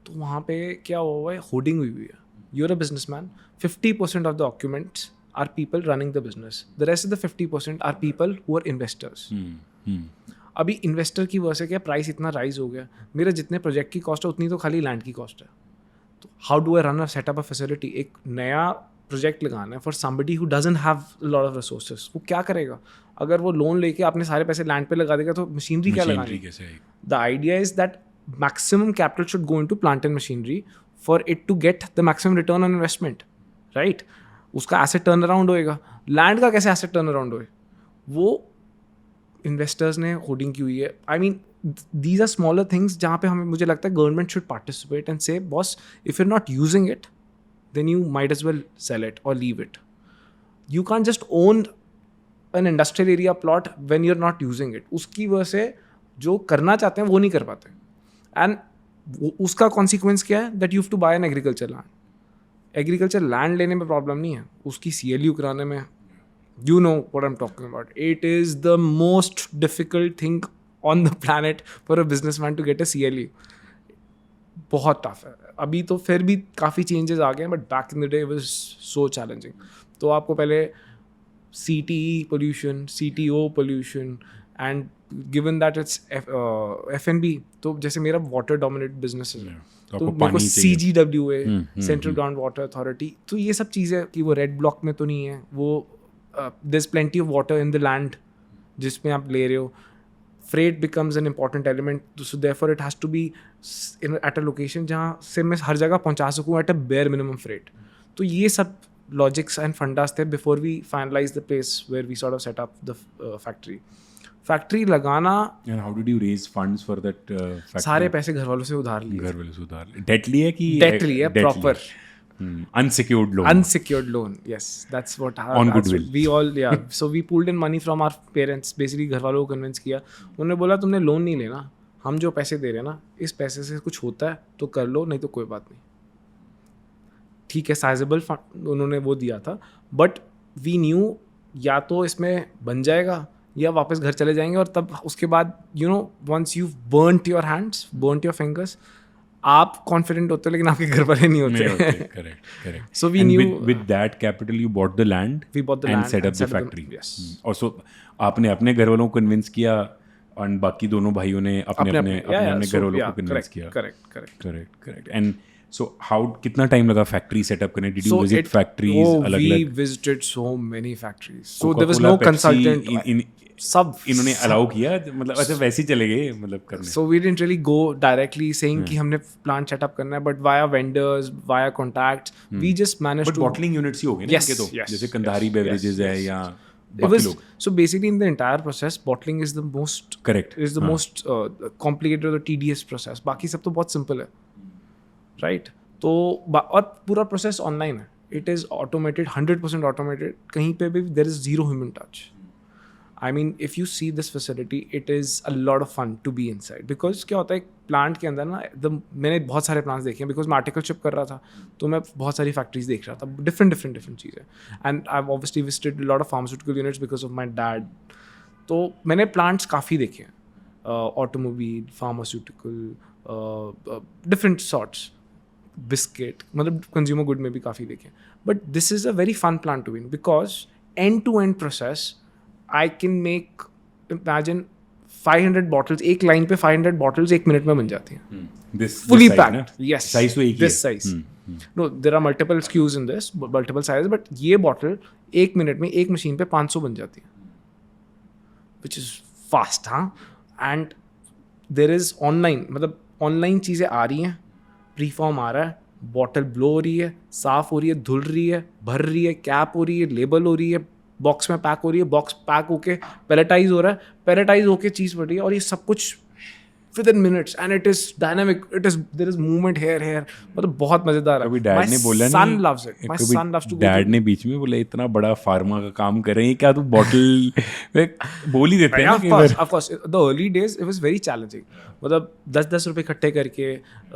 तो वहाँ पे क्या हुआ है, hoarding हुई है. You're a businessman, 50% of the occupants are people running the business. The rest of the 50% are people who are investors. अभी इन्वेस्टर की वजह से क्या प्राइस इतना राइज हो गया, मेरा जितने प्रोजेक्ट की कॉस्ट है उतनी तो खाली लैंड की कॉस्ट है. तो how do I run a setup a facility? एक नया प्रोजेक्ट लगाना है for somebody who doesn't have lot of resources, वो क्या करेगा? अगर वो लोन लेके अपने सारे पैसे लैंड पे लगा देगा तो मशीनरी क्या लगानी? The idea is that maximum capital should go into plant and machinery for it to get the maximum return on investment, right? उसका एसेट टर्न अराउंड होएगा. लैंड का कैसे एसेट टर्न अराउंड होए? वो इन्वेस्टर्स ने hoarding की हुई है. I mean these are smaller things जहाँ पे हमें, मुझे लगता है government should participate and say boss, if you're not using it then you might as well sell it or leave it. You can just own an industrial area plot when you are not using it. उसकी वजह से जो करना चाहते हैं वो नहीं कर पाते. एंड उसका कॉन्सिक्वेंस क्या है? That you have to buy an agriculture land. Agriculture land लेने में प्रॉब्लम नहीं है, उसकी CLU कराने में. You know what I'm talking about. It is the most difficult thing on the planet for a businessman to get a CLU. बहुत tough है. अभी तो फिर भी काफ़ी चेंजेस आ गए हैं, but back in the day was so challenging. तो आपको पहले CTE pollution, CTO pollution, and given that it's FNB, तो जैसे मेरा वाटर डोमिनेट बिजनेस है, तो मेरे को CGWA, central ground water authority, तो ये सब चीज़ें कि वो रेड ब्लॉक में तो नहीं है, वो there's plenty of water in the land जिसमें आप ले रहे हो. Freight becomes an important element, so therefore it has to be at a location जहाँ से मैं हर जगह पहुँचा सकूँ at a bare minimum freight. तो ये सब logics and fundas थे before we finalized the place where we sort of set up the factory. Factory लगाना. And how did you raise funds for that factory? सारे पैसे घर वालों से उधार लिए. घर वालों से उधार लिए. डेट लिया कि डेट लिया proper. Unsecured loan. Unsecured loan, yes. That's what on goodwill. We all, yeah. So we pulled in money from our parents. Basically घर वालों को कन्विंस किया. उन्होंने बोला तुमने लोन नहीं लेना, हम जो पैसे दे रहे हैं ना, इस पैसे से कुछ होता है तो कर लो, नहीं तो कोई बात नहीं. ठीक है, साइजेबल फंड उन्होंने वो दिया था, बट वी न्यू या तो इसमें बन जाएगा या वापस घर चले जाएंगे. और तब उसके बाद you know once you burnt your hands, burnt your fingers, आप कॉन्फिडेंट होते हो लेकिन आपके घर वाले नहीं होते. Correct. So we knew with that capital you bought the land. We bought the land and set up the factory. Yes. और so आपने अपने घर वालों को कन्विंस किया और बाकी दोनों भाइयों ने अपने घर वालों को कन्विंस किया. Correct. And so how कितना टाइम लगा फैक्ट्री सेटअप करने? Did you visit factories अलग-अलग? We visited so many factories. So there was no consultant. सब इन्होंने अलाउ किया, मतलब अच्छा वैसे ही चले गए मतलब करने. So we didn't really go directly saying कि हमने प्लांट सेटअप करना है, but via vendors, via contacts, we just managed to. But bottling units ही हो गए ना इनके तो, जैसे कंधारी beverages है या बाकी लोग. So basically in the entire process, bottling is the most correct. Is the most complicated or tedious process. बाकी सब तो बहुत simple है, right? तो और पूरा process online है. It is automated, 100% automated. कहीं पे भी there is zero human touch. I mean, if you see this facility, it is a lot of fun to be inside. Because क्या होता है प्लांट के अंदर ना, मैंने बहुत सारे प्लांट्स देखे हैं, बिकॉज मैं आर्टिकलशिप कर रहा था, तो मैं बहुत सारी फैक्ट्रीज देख रहा था, डिफरेंट चीज़ें. And I have obviously visited lot of pharmaceutical units because of my dad. तो मैंने प्लांट्स काफ़ी देखे हैं, automobile, pharmaceutical, different sorts, biscuit, मतलब कंज्यूमर गुड में भी काफ़ी देखे. But this is a very fun plant to win, because end to end process I can make, imagine 500 bottles, एक लाइन पे 500 bottles एक मिनट में बन जाती हैं. Fully packed. Yes. Size तो एक ही है. This size. No, there are multiple SKUs in this, multiple sizes, but ये bottle एक मिनट में एक मशीन पे 500 बन जाती है. Which is fast, हाँ. And there is online, मतलब online चीज़ें आ रही हैं, प्रीफॉर्म आ रहा है, बॉटल ब्लो हो रही है, साफ हो रही है, धुल रही है, भर रही है, कैप हो रही है, लेबल हो रही है, बॉक्स में पैक हो रही है, बॉक्स पैक होके पैलेटाइज हो रहा है, पैलेटाइज होके चीज़ बढ़ रही है, और ये सब कुछ within minutes. And it is dynamic, there is movement here, मतलब बहुत मजेदार है. डैड ने बोला son loves it, my son loves too. Dad ने बीच में बोला इतना बड़ा फार्मा का काम कर रहे हैं, क्या तू बॉटल बोल ही देते हैं. Of course the early days it was very challenging. मतलब 10-10 रुपये इकट्ठे करके,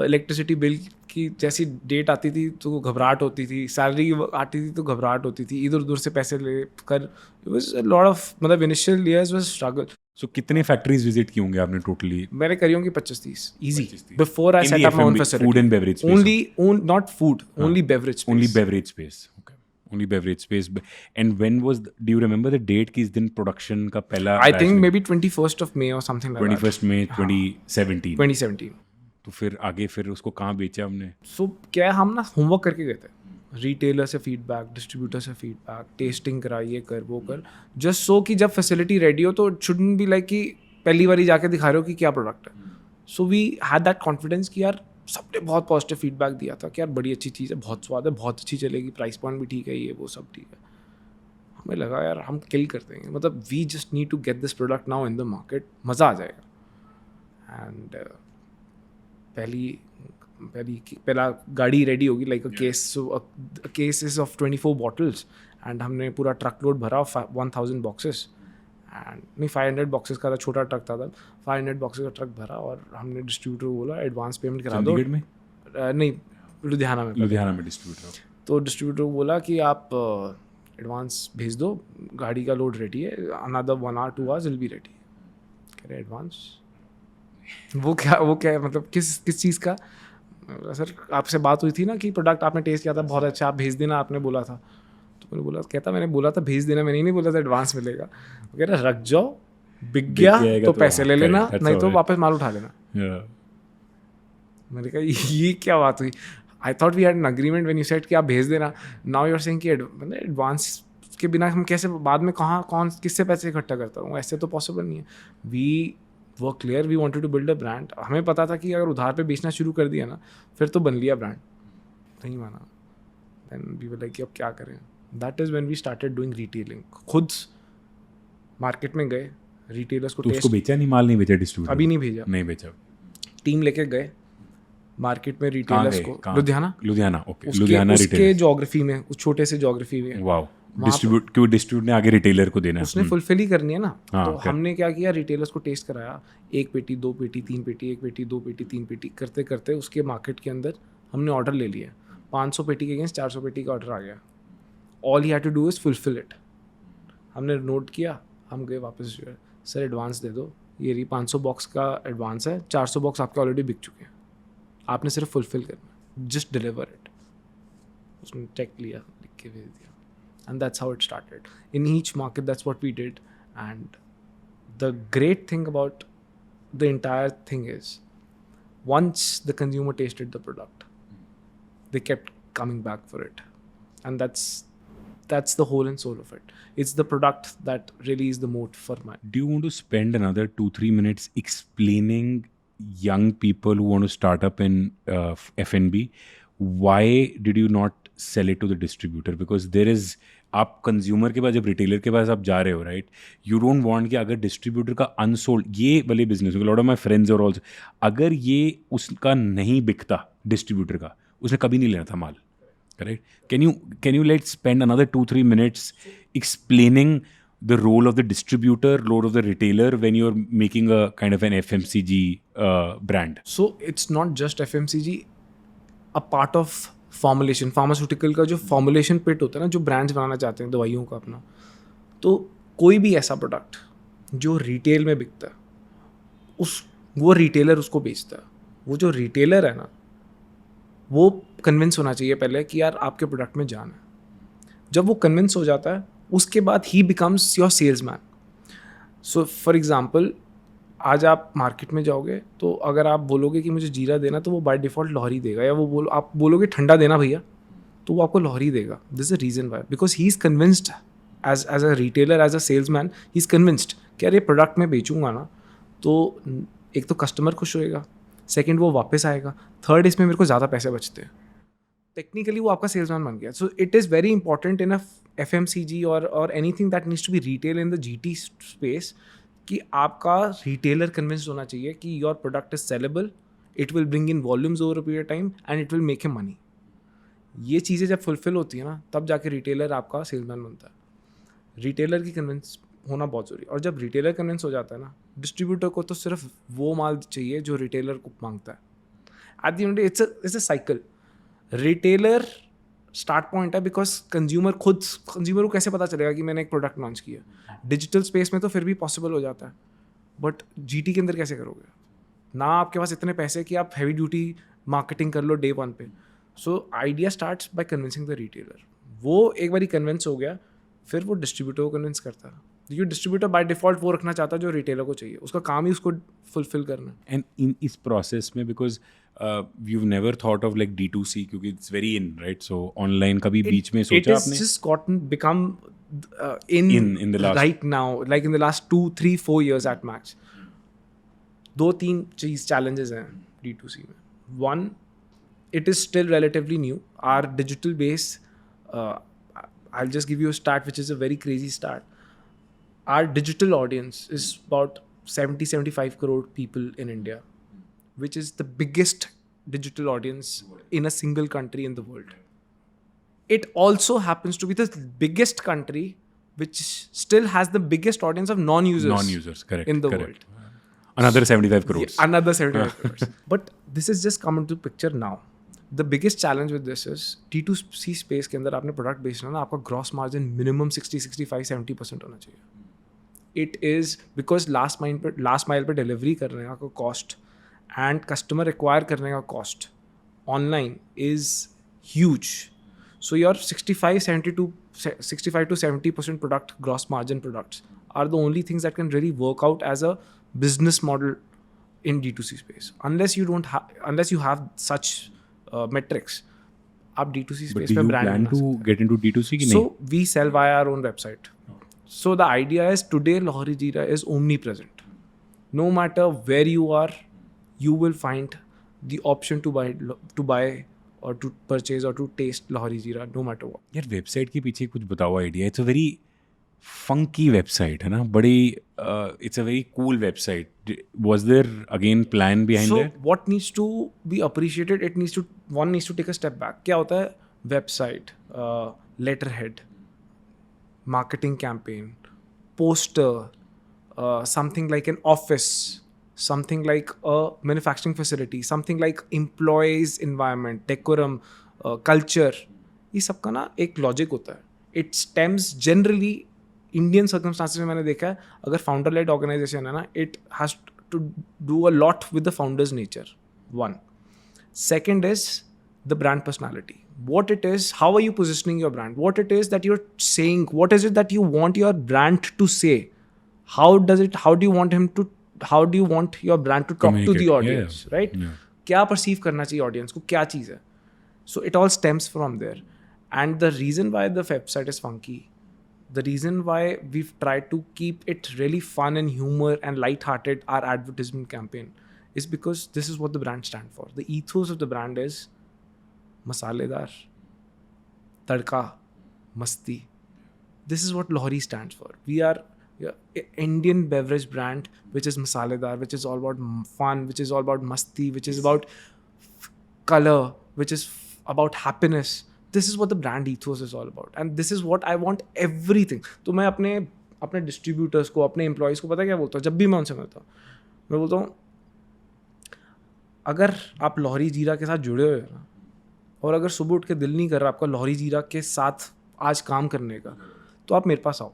इलेक्ट्रिसिटी बिल की जैसी डेट आती थी तो घबराहट होती थी, सैलरी आती थी तो घबराहट होती थी, इधर उधर से पैसे ले कर. It was a lot of, मतलब इनिशियल ईयर्स वाज स्ट्रगल. सो कितने फैक्ट्रीज विजिट की होंगे आपने टोटली? मैंने करी होंगी 25-30 easy, before I set up my own facility. Food and beverage only, not food, only beverage, only beverage space. Okay, only beverage space. And when was, do you remember the date कि इस दिन production का पहला? I think maybe 21st of May और something like that. 21st May 2017. तो फिर आगे फिर उसको कहाँ बेचा हमने? सो क्या है, हम ना होमवर्क करके गए थे, रिटेलर से फीडबैक, डिस्ट्रीब्यूटर से फीडबैक, टेस्टिंग कराइए, कर वो कर, जस्ट सो कि जब फैसिलिटी रेडी हो तो इट शुडंट बी लाइक कि पहली बार ही जाके दिखा रहे हो कि क्या प्रोडक्ट है. So we had that confidence कि यार सबने बहुत पॉजिटिव फीडबैक दिया था कि यार बड़ी अच्छी चीज़ है, बहुत स्वाद है, बहुत अच्छी चलेगी, प्राइस पॉइंट भी ठीक है, ये वो सब ठीक है. हमें लगा यार हम किल कर देंगे, मतलब we just need to get this product now in the market, मज़ा आ जाएगा. एंड पहला गाड़ी रेडी होगी, like a case. So a case is of 24 bottles, and हमने पूरा ट्रक लोड भरा 1000 boxes, एंड नहीं 500 बॉक्सेस का था, छोटा ट्रक था तब, 500 बॉक्सेस का ट्रक भरा और हमने डिस्ट्रीब्यूटर को बोला एडवांस पेमेंट करा दो। चंडीगढ़ में? नहीं, लुधियाना में। लुधियाना में डिस्ट्रीब्यूटर। तो डिस्ट्रीब्यूटर को बोला कि आप एडवांस भेज दो, गाड़ी का लोड रेडी है, another 1 hour 2 hours will be ready. कह रहे एडवांस? वो क्या मतलब किस चीज़ का? सर आपसे बात हुई थी ना कि प्रोडक्ट आपने टेस्ट किया था बहुत अच्छा, आप भेज देना आपने बोला था। तो मैंने बोला, कहता मैंने बोला था भेज देना, मैंने नहीं बोला था एडवांस मिलेगा। वो कह रहा रख जाओ, बिक गया तो पैसे ले लेना, नहीं तो वापस माल उठा लेना। मैंने कहा ये क्या बात हुई? I thought we had an agreement when you said कि आप भेज देना, नाउ यू आर सेइंग कि मतलब एडवांस के बिना हम कैसे बाद में किससे पैसे इकट्ठा करता हूँ? ऐसे तो पॉसिबल नहीं है। वी वो clear, we wanted to build a brand. हमें पता था कि अगर उधार पे बेचना शुरू कर दिया ना फिर तो बन लिया ब्रांड। नहीं माना, देन वी वर लाइक कि अब क्या करें। That is when we started doing retailing. खुद मार्केट में गए, रिटेलर्स को तो उसको बेचा नहीं, माल नहीं बेचा डिस्ट्रीब्यूटर? अभी नहीं भेजा, नहीं बेचा। टीम लेके गए मार्केट में रिटेलर्स को, लुधियाना। Okay, Ludhiana retailer. उसके ज्योग्राफी में, उस छोटे से ज्योग्राफी में। वाओ। डिस्ट्रीब्यूट ने आगे रिटेलर को देना, उसने फुलफिल ही करनी है ना। तो okay. हमने क्या किया, रिटेलर्स को टेस्ट कराया, 1 पेटी 2 पेटी 3 पेटी, 1 पेटी 2 पेटी 3 पेटी करते करते उसके मार्केट के अंदर हमने ऑर्डर ले लिया। 500 पेटी के अगेंस्ट 400 पेटी का ऑर्डर आ गया। All he had to do is fulfil it. हमने नोट किया, हम गए वापस, सर एडवांस दे दो, ये रही 500 बॉक्स का एडवांस है, 400 बॉक्स आपके ऑलरेडी बिक चुके हैं, आपने सिर्फ फुलफिल करना, जस्ट डिलीवर इट। उसने चेक लिया, लिख के भेज दिया। And that's how it started. In each market, that's what we did. And the great thing about the entire thing is, once the consumer tasted the product, they kept coming back for it. And that's the whole and soul of it. It's the product that really is the moat for mine. Do you want to spend another 2-3 minutes explaining young people who want to start up in F&B, why did you not sell it to the distributor? Because there is, आप consumer के पास, जब retailer के पास आप जा रहे हो, right, you don't want कि अगर डिस्ट्रीब्यूटर का अनसोल्ड, ये वाले business, lot of my friends और ऑल्सो, अगर ये उसका नहीं बिकता डिस्ट्रीब्यूटर का, उसने कभी नहीं लेना था माल, correct? Can you let spend another 2-3 minutes explaining the role of the distributor, role of the retailer when you're making a kind of an FMCG brand? So it's not just FMCG, a part of formulation, pharmaceutical का जो formulation पिट होता है ना, जो brands बनाना चाहते हैं दवाइयों का अपना, तो कोई भी ऐसा प्रोडक्ट जो रिटेल में बिकता है, वो रिटेलर उसको बेचता है। वो जो रिटेलर है ना, वो कन्विंस होना चाहिए पहले कि यार आपके प्रोडक्ट में जान है। जब वो कन्विंस हो जाता है, उसके बाद ही becomes your salesman. So for example, आज आप मार्केट में जाओगे तो अगर आप बोलोगे कि मुझे जीरा देना, तो वो बाय डिफ़ॉल्ट लाहौरी देगा, या आप बोलोगे ठंडा देना भैया, तो वो आपको लाहौरी देगा। This is a reason why, because he is convinced as a retailer, as a salesman, he is convinced कि यार ये प्रोडक्ट मैं बेचूंगा ना, तो एक तो कस्टमर खुश होएगा, सेकेंड वो वापस आएगा, थर्ड इसमें मेरे को ज़्यादा पैसे बचते हैं। टेक्निकली वो आपका सेल्समैन बन गया। So it is very important in a FMCG और anything that needs to be retail in the GT space, कि आपका रिटेलर कन्विंस्ड होना चाहिए कि your product is saleable, it will bring in volumes over a period time and it will make him money. ये चीज़ें जब fulfil होती है ना, तब जाके रिटेलर आपका सेल्समैन बनता है। रिटेलर की कन्विंस होना बहुत ज़रूरी है। और जब रिटेलर कन्विंस हो जाता है ना, डिस्ट्रीब्यूटर को तो सिर्फ वो माल चाहिए जो रिटेलर को मांगता है। Eight the and it's a cycle. Retailer start point है, बिकॉज कंज्यूमर को कैसे पता चलेगा कि मैंने एक प्रोडक्ट लॉन्च किया? डिजिटल स्पेस में तो फिर भी पॉसिबल हो जाता है, बट GT के अंदर कैसे करोगे? ना आपके पास इतने पैसे कि आप हैवी ड्यूटी मार्केटिंग कर लो डे 1 पे। So idea starts by convincing the retailer. वो एक बार कन्विंस हो गया, फिर वो डिस्ट्रीब्यूटर को कन्विंस करता है। क्योंकि डिस्ट्रीब्यूटर बाय डिफॉल्ट वो रखना चाहता है जो रिटेलर को चाहिए, उसका काम ही उसको फुलफिल करना। एंड इन इस प्रोसेस में, because you've never thought of like D2C, क्योंकि it's very in, right? So online का भी बीच में सोचा आपने? It has just become in the last, right now, like in the last 2, 3, 4 years at max. 2-3 चीज challenges हैं D2C में. One, it is still relatively new. Our digital base, I'll just give you a stat which is a very crazy stat. Our digital audience is about 70-75 crore people in India, which is the biggest digital audience in a single country in the world. It also happens to be the biggest country which still has the biggest audience of Non-users, correct. in the correct. world. Another 75 crores. Yeah, another 75 crores. But this is just come into picture now. The biggest challenge with this is D2C space के अंदर आपने product बेचना ना, आपका gross margin minimum 60, 65, 70% होना चाहिए. It is because last mile पे delivery करने का कॉस्ट एंड कस्टमर एक्वायर करने का cost online is huge. So your 65 to 70% product gross margin products are the only things that can really work out as a business model in D2C space. Unless you have such metrics, आप D2C But space do में you brand plan बना to सकते हैं. get into D2C कि So नहीं? we sell via our own website. So the idea is today Lohari Jeera is omnipresent. No matter where you are, you will find the option to buy or to purchase or to taste Lohari Jeera, no matter what. यार website के पीछे कुछ बताओ idea. It's a very funky website है ना, बड़ी it's a very cool website. Was there again plan behind So that? what needs to be appreciated? One needs to take a step back. क्या होता है? Website, letterhead, marketing campaign, poster, something like an office, something like a manufacturing facility, something like employees environment, decorum, culture. ये सब का ना एक logic होता है. It stems generally Indian circumstances में मैंने देखा है, अगर फाउंडर लेड ऑर्गेनाइजेशन है ना, it has to do a lot with the founders nature. One. Second is the brand personality. What it is, how are you positioning your brand? What it is that you're saying, what is it that you want your brand to say? How do you want your brand to talk to Communicate. the audience, Yeah. right? Yeah. क्या perceive करना चाहिए audience को, क्या चीज़ है? So it all stems from there. And the reason why the website is funky, the reason why we've tried to keep it really fun and humor and light-hearted, our advertisement campaign, is because this is what the brand stands for. The ethos of the brand is masaledar, tadka, masti. This is what Lohari stands for. We are an Indian beverage brand which is masaledar, which is all about fun, which is all about masti, which is about color, which is about happiness. This is what the brand ethos is all about. And this is what I want everything. तो मैं अपने distributors को, अपने employees को पता क्या बोलता हूँ जब भी मैं उनसे मिलता हूँ? मैं बोलता हूँ, अगर आप लॉहरी जीरा के साथ जुड़े हुए हो ना, और अगर सुबह उठ के दिल नहीं कर रहा आपका लॉहरी जीरा के साथ आज काम करने का, तो आप मेरे पास आओ.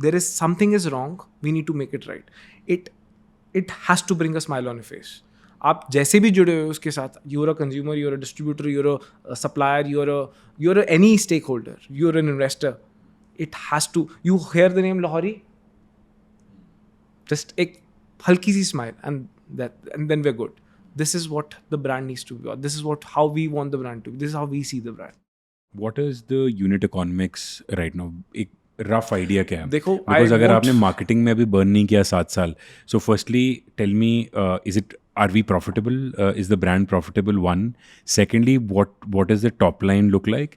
There is something is wrong, we need to make it right. It has to bring a smile on your face. आप जैसे भी जुड़े हुए उसके साथ, you're a consumer, you're a distributor, you're a supplier, you're any stakeholder, you're an investor, it has to, you hear the name Lahori, just एक हल्की सी smile and then we are good. This is what the brand needs to be. This is how we want the brand to be. This is how we see the brand. What is the unit economics right now? एक rough idea क्या है? देखो, because अगर आपने marketing में अभी burn नहीं किया 7 साल, so firstly tell me, are we profitable? Is the brand profitable? One. Secondly, what does the top line look like?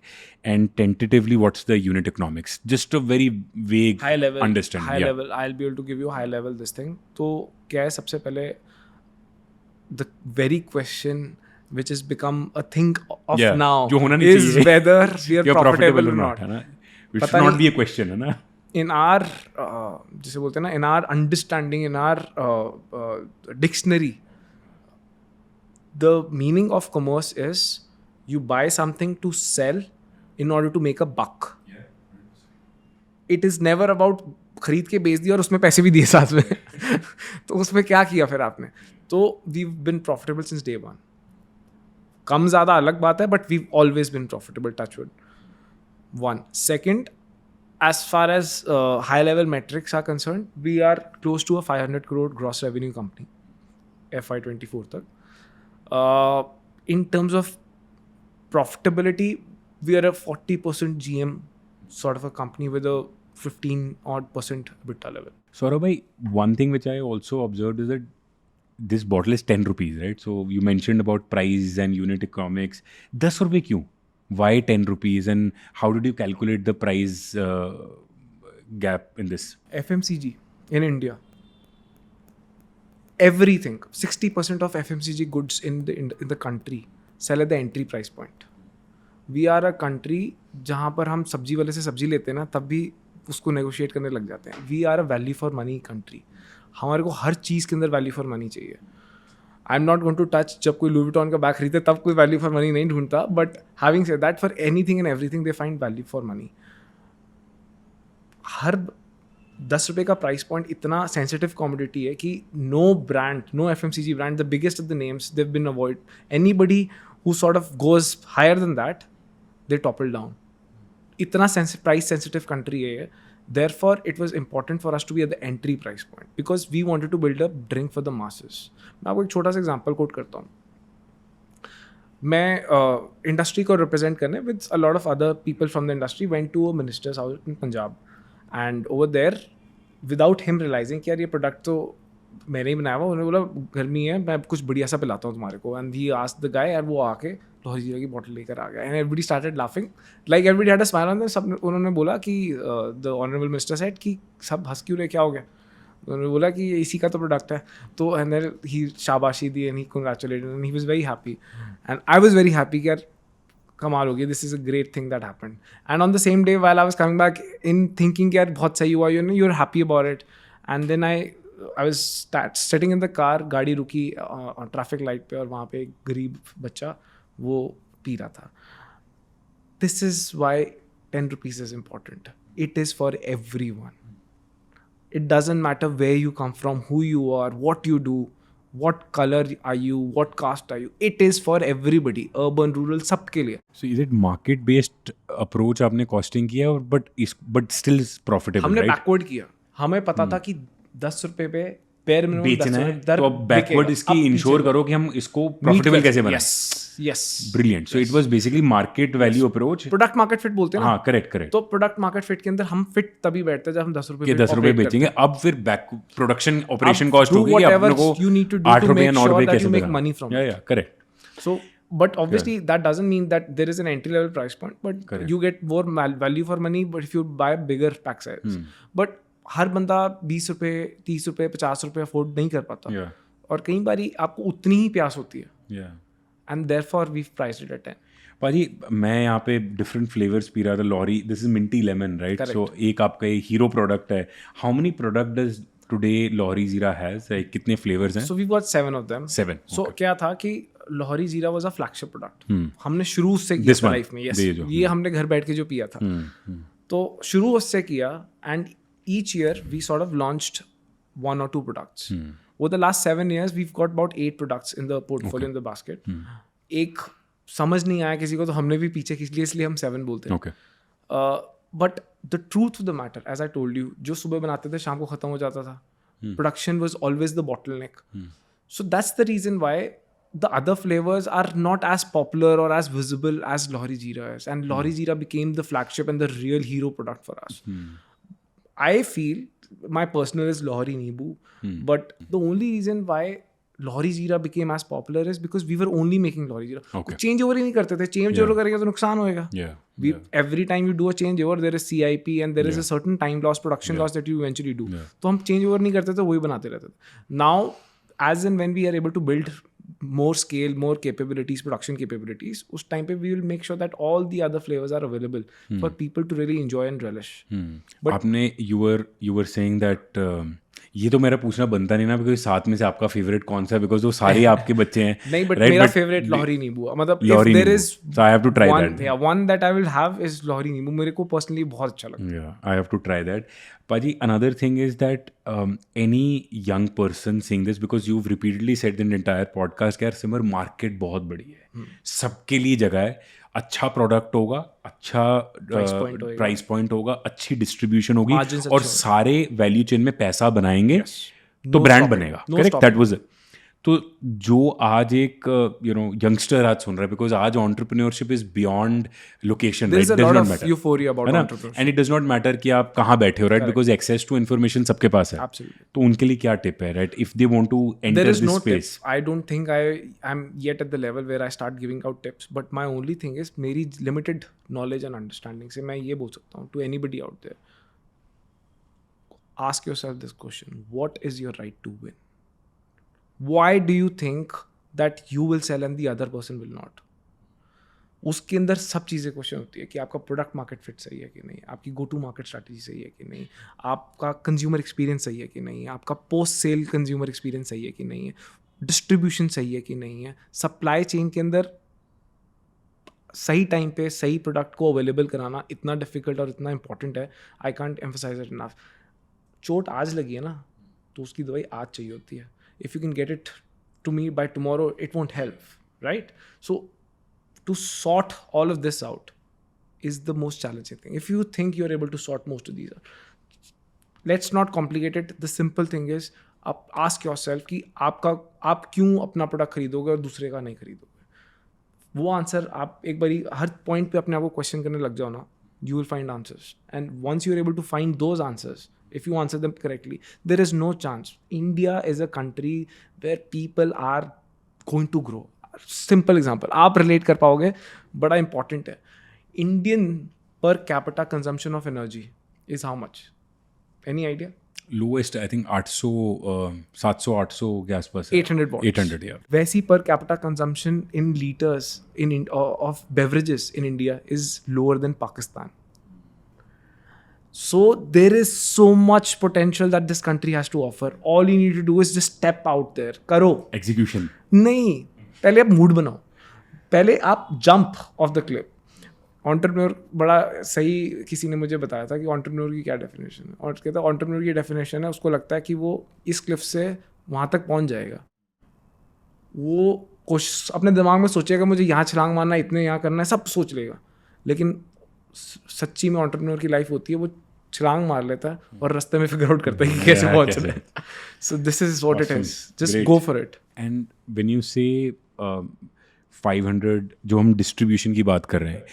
And tentatively, what's the unit economics? Just a very vague high level understanding. High level. I'll be able to give you high level this thing. तो क्या है, सबसे पहले the very question which has become a thing of now जो होना नहीं is चाहिए. whether we are profitable or not, not. है ना? Which should not be a question, है ना? In our जिसे बोलते हैं ना, in our understanding, in our dictionary, the meaning of commerce is you buy something to sell in order to make a buck. It is never about खरीद के बेच दिया और उसमें पैसे भी दिए साथ में. तो उसमें क्या किया फिर आपने? तो we've been profitable since day one. कम ज़्यादा अलग बात है, but we've always been profitable, touch wood. One. Second, as far as high level metrics are concerned, we are close to a 500 crore gross revenue company FY24 तक. In terms of profitability, we are a 40% GM sort of a company with a 15% EBITDA level. Saurabh bhai, one thing which I also observed is that this bottle is 10 rupees, right? So you mentioned about price and unit economics. 10 रुपए क्यों? Why 10 rupees? And how did you calculate the price gap in this? FMCG in India, everything, 60% of FMCG goods in the country sell at the entry price point. We are a country जहाँ पर हम सब्जी वाले से सब्जी लेते हैं ना, तब भी उसको नेगोशिएट करने लग जाते हैं. We are a value for money country. हमारे को हर चीज़ के अंदर वैल्यू फॉर मनी चाहिए. I am not going to touch, जब कोई लुई विटॉन का बैग खरीदते तब कोई वैल्यू फॉर मनी नहीं ढूंढता, but having said that for anything and everything they find value for money. हर 10 रुपये का प्राइस पॉइंट इतना सेंसिटिव कॉमोडिटी है कि no brand, no FMCG brand, the biggest of the names, they've been avoid. Anybody who sort of goes higher than that, they topple down. इतना price sensitive country है ये. Therefore, it was important for us to be at the entry price point because we wanted to build a drink for the masses. मैं आपको एक छोटा सा example coat करता हूँ. मैं इंडस्ट्री को रिप्रेजेंट करने with a lot of other people from the industry went to a ministers house in Punjab, and over there without him realising कि यार ये प्रोडक्ट तो मैंने ही बनाया हुआ, उन्होंने बोला गर्मी है मैं कुछ बढ़िया सा पिलाता हूँ तुम्हारे को. And he asked the guy, यार वो आके लोहरी जीरा की बॉटल लेकर आ गया. And everybody started laughing, like everybody had a smile on them. सब उन्होंने बोला कि द ऑनरेबल मिनिस्टर सेड कि सब हंस क्यों रहे, क्या हो गया. उन्होंने बोला कि ये इसी का तो प्रोडक्ट है. तो एंड देन ही शाबाशी दी and he congratulated and he was very happy and I was very happy कि यार कमाल हो गया, this is a great thing that happened. And on the same day while I was coming back in thinking यार बहुत सही हुआ, you are happy about it. And then I was sitting in the car, गाड़ी रुकी traffic light पे और वहाँ पे एक गरीब बच्चा वो पी रहा था. This is why 10 rupees is important. It is for everyone. It doesn't matter where you come from, who you are, what you do, what color are you, what caste are you. It is for everybody, urban, rural, सबके लिए. So is it market based approach आपने costing किया और but still is profitable, हमने right? backward किया. हमें पता था कि 10 रुपए पे पेयर मिनिमम बेचना है, तो अब बैकवर्ड इसकी इंश्योर करो कि हम इसको प्रॉफिटेबल कैसे बनाएं. Yes, brilliant. So it was basically market value approach. Product market fit बोलते हैं ना. हाँ, करेक्ट. तो प्रोडक्ट मार्केट फिट के अंदर हम फिट तभी बैठते हैं जब हम 10 रुपए के 10 रुपए बेचेंगे. अब फिर बैक प्रोडक्शन ऑपरेशन कॉस्ट होगी कि अपने को 8 रुपए या 9 रुपए कैसे मेक मनी फ्रॉम. या correct. So but obviously that doesn't mean that there is an entry level price point, but correct. you get more value for money but if you buy bigger pack size. But हर बंदा 20 रुपए 30 रुपए 50 रुपए afford नहीं कर पाता. और कई बारी आपको उतनी ही प्यास होती है. And therefore we priced it at 10. पाजी मैं यहाँ पे डिफरेंट फ्लेवर्स पी रहा था. Lahori, this is minty lemon, right? So एक आपका ये हीरो प्रोडक्ट है. How many product does today Lahori Zeera has? कितने फ्लेवर्स हैं? So we got 7 of them. 7. So क्या था कि लॉरी जीरा वाज अ फ्लैगशिप प्रोडक्ट. हमने शुरू से किया लाइफ में. यस, ये हमने घर बैठ के जो पिया था. तो शुरू उससे किया and each year we sort of launched 1 or 2 products. Over the last 7 years we've got about 8 products in the portfolio, in the basket. एक समझ नहीं आया किसी को तो हमने भी पीछे खींच लिया, इसलिए हम 7 बोलते हैं. But the truth of the matter, as I told you, जो सुबह बनाते थे शाम को खत्म हो जाता था. Production was always the bottleneck. So that's the reason why the other flavors are not as popular or as visible as Lohri Jeera is. And Lohri Jeera became the flagship and the real hero product for us. I feel my personal is Lohri Neebu, but the only reason why Lohri Jeera became as popular is because we were only making Lohri Jeera. Change over ही नहीं करते थे. Change over करेंगे तो नुकसान होएगा. Every time you do a change over, there is CIP and there is a certain time loss, production loss that you eventually do. तो हम change over नहीं करते थे, वही बनाते रहते थे. Now, as and when we are able to build more scale, more capabilities, production capabilities, उस time पे we will make sure that all the other flavors are available for people to really enjoy and relish. But आपने you were saying that ये तो मेरा पूछना बनता नहीं ना, बिकॉज साथ में से आपका फेवरेट कौन सा है, बिकॉज वो सारे आपके बच्चे हैं. नहीं, बट मेरा फेवरेट लॉहरी नींबू. मतलब if there is so I have to try that. Yeah, one that I will have is लॉहरी नींबू. मेरे को पर्सनली बहुत अच्छा लगता है. Yeah, I have to try that. Paji, another thing is that any young person seeing this, because you've repeatedly said in the entire podcast कि यार सिमर market बहुत बड़ी है, सबके लिए जगह है, अच्छा प्रोडक्ट होगा, अच्छा प्राइस पॉइंट होगा, अच्छी डिस्ट्रीब्यूशन होगी और सारे वैल्यू चेन में पैसा बनाएंगे तो ब्रांड बनेगा. Correct, that was. तो जो आज एक यंगस्टर आज सुन रहा है, बिकॉज आज entrepreneurship is beyond location, right? Does not matter euphoria about entrepreneurship, and it does not matter कि आप कहाँ बैठे हो, right? Because access to information सबके पास है. तो उनके लिए क्या टिप है, right? If they want to enter this space. I don't think I am yet at the level where I start giving out tips, but my only thing is मेरी limited knowledge and understanding से मैं ये बोल सकता हूँ to anybody out there, ask yourself this question, what is your right to win? Why do you think that you will sell and the other person will not? उसके अंदर सब चीज़ें क्वेश्चन होती है कि आपका प्रोडक्ट मार्केट फिट सही है कि नहीं, आपकी गो टू मार्केट स्ट्रैटेजी सही है कि नहीं, आपका कंज्यूमर एक्सपीरियंस सही है कि नहीं है, आपका पोस्ट सेल कंज्यूमर एक्सपीरियंस सही है कि नहीं है, डिस्ट्रीब्यूशन सही है कि नहीं है, सप्लाई चेन के अंदर सही टाइम पे सही प्रोडक्ट को अवेलेबल कराना इतना डिफिकल्ट और इतना इंपॉर्टेंट है. I can't emphasise it enough. चोट आज लगी है ना, तो उसकी दवाई आज चाहिए होती है. If you can get it to me by tomorrow, it won't help, right? So to sort all of this out is the most challenging thing. If you think you're able to sort most of these out, let's not complicate it. The simple thing is, आप ask yourself कि आप क्यों अपना product खरीदोगे और दूसरे का नहीं खरीदोगे. वो आंसर आप एक बारी हर पॉइंट पे अपने आप को क्वेश्चन करने लग जाओ ना, you will find answers. And once you're able to find those answers, if you answer them correctly, there is no chance. India is a country where people are going to grow. Simple example आप relate कर पाओगे, बड़ा important है. Indian per capita consumption of energy is how much? Any idea? Lowest I think 800 700-800 के आसपास. 800 या. वैसी per capita consumption in litres in of beverages in India is lower than Pakistan. So there is so much potential that this country has to offer. All you need to do is just step out there. करो. Execution. नहीं, पहले आप mood बनाओ, पहले आप jump of the Cliff. Entrepreneur बड़ा सही किसी ने मुझे बताया था कि एंटरप्रेन्योर की क्या डेफिनेशन है, और कहता है एंटरप्रेन्योर की डेफिनेशन है, उसको लगता है कि वो इस क्लिफ से वहाँ तक पहुँच जाएगा. वो कोशिश अपने दिमाग में सोचेगा मुझे यहाँ छलांग मारना, इतने यहाँ करना है, सब सोच लेगा. लेकिन सच्ची में एंटरप्रेन्योर की लाइफ होती है, वो छलांग मार लेता है और रास्ते में फिगर आउट करता है कि कैसे पहुँचना है. So this is what it is. Just go for it. And when you से 500 जो हम डिस्ट्रीब्यूशन की बात कर रहे हैं,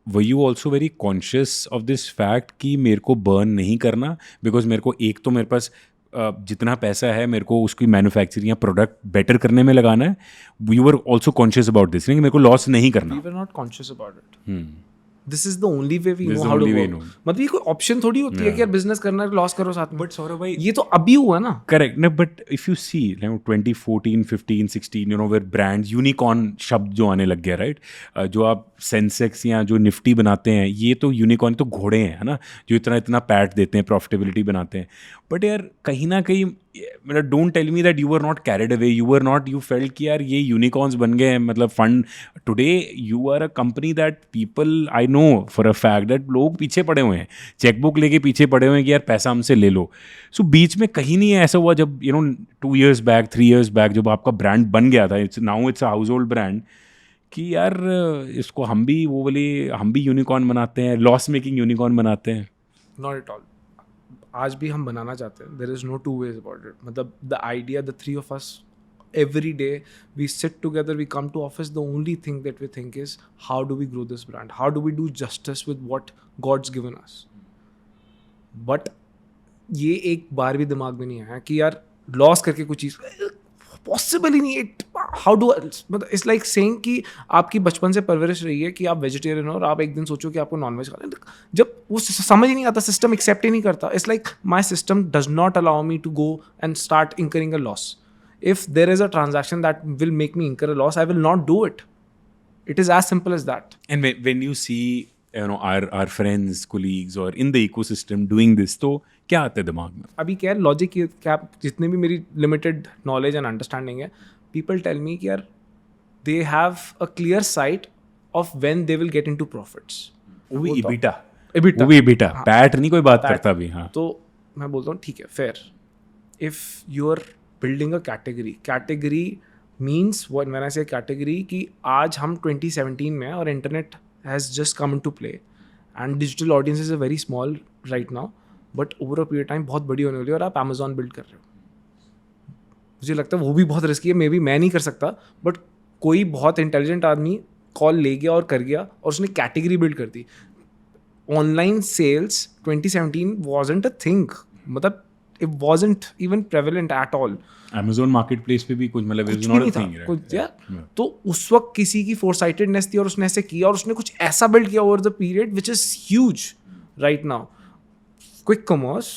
were you also very conscious of this fact कि मेरे को बर्न नहीं करना, बिकॉज मेरे को एक तो मेरे पास जितना पैसा है मेरे को उसकी मैन्युफैक्चरिंग या प्रोडक्ट बेटर करने में लगाना है. You were also conscious about this, मेरे को लॉस नहीं करना. We were not conscious about it. This is the only way we know how to work. मतलब ये कोई ऑप्शन थोड़ी होती है कि यार बिजनेस करना है लॉस करो साथ में. बट सौरभ भाई, ये तो अभी हुआ ना. करेक्ट ना, but if you see 2014, 15, 16 where brand unicorn शब्द जो आने लग गया, राइट? जो आप सेंसेक्स या जो निफ्टी बनाते हैं, ये तो यूनिकॉर्न तो घोड़े हैं, है ना, जो इतना इतना पैट देते हैं, प्रॉफिटेबिलिटी बनाते हैं. बट यार कहीं ना कहीं मतलब don't tell me that you were not carried away, you felt कि यार ये यूनिकॉर्न्स बन गए हैं. मतलब fund today you are a company that people, I know for a fact that लोग पीछे पड़े हुए हैं, चेकबुक लेके पीछे पड़े हुए हैं कि यार पैसा हमसे ले लो. सो बीच में कहीं नहीं ऐसा हुआ जब 2 years बैक 3 years बैक जब आपका ब्रांड बन गया था, now it's a house hold brand, कि यार इसको हम भी यूनिकॉर्न बनाते हैं, लॉस मेकिंग यूनिकॉर्न बनाते हैं? Not at all. आज भी हम बनाना चाहते हैं. There is no two ways about it. मतलब the idea, the three of us, every day we sit together, we come to office, the only thing that we think is how do we grow this brand, how do we do justice with what God's given us. But ये एक बार भी दिमाग में नहीं आया कि यार loss करके कुछ चीज़ पॉसिबल ही नहीं. इट हाउ डू, मतलब इट्स लाइक सेइंग कि आपकी बचपन से परवरिश रही है कि आप वेजिटेरियन हो और आप एक दिन सोचो कि आपको नॉनवेज खाना है, जब वो समझ ही नहीं आता, सिस्टम एक्सेप्ट ही नहीं करता. It's like my system does not allow me to go and start incurring a loss. If there is a transaction that will make me incur a loss, I will not do it. It is as simple as that. And when you see our friends, colleagues or in the ecosystem doing this, तो क्या आता है दिमाग में? अभी क्या है logic, क्या जितने भी मेरी लिमिटेड नॉलेज एंड अंडरस्टैंडिंग है, पीपल टेल मी कि यार they have a clear site of when they will get into profits. वो भी EBITDA, पैट नहीं कोई बात करता भी. हाँ, तो मैं बोलता हूँ ठीक है, fair. If you are building a category means when I say category कि आज हम 2017 में और internet has just come into play and digital audiences are very small right now, but over a period of time बहुत बड़ी होने वाली है और आप Amazon build कर रहे हो. मुझे लगता है वो भी बहुत रिस्की है, मे बी मैं नहीं कर सकता, बट कोई बहुत इंटेलिजेंट आदमी कॉल ले गया और कर गया और उसने कैटेगरी बिल्ड कर दी. Online sales 2017 wasn't a thing. मतलब it wasn't even prevalent at all. Amazon marketplace पे भी कुछ मतलब कुछ भी नहीं था कुछ यार. तो उस वक्त किसी की फोरसाइटेडनेस थी और उसने ऐसे किया और उसने कुछ ऐसा बिल्ड किया over the period which is huge right now. Quick commerce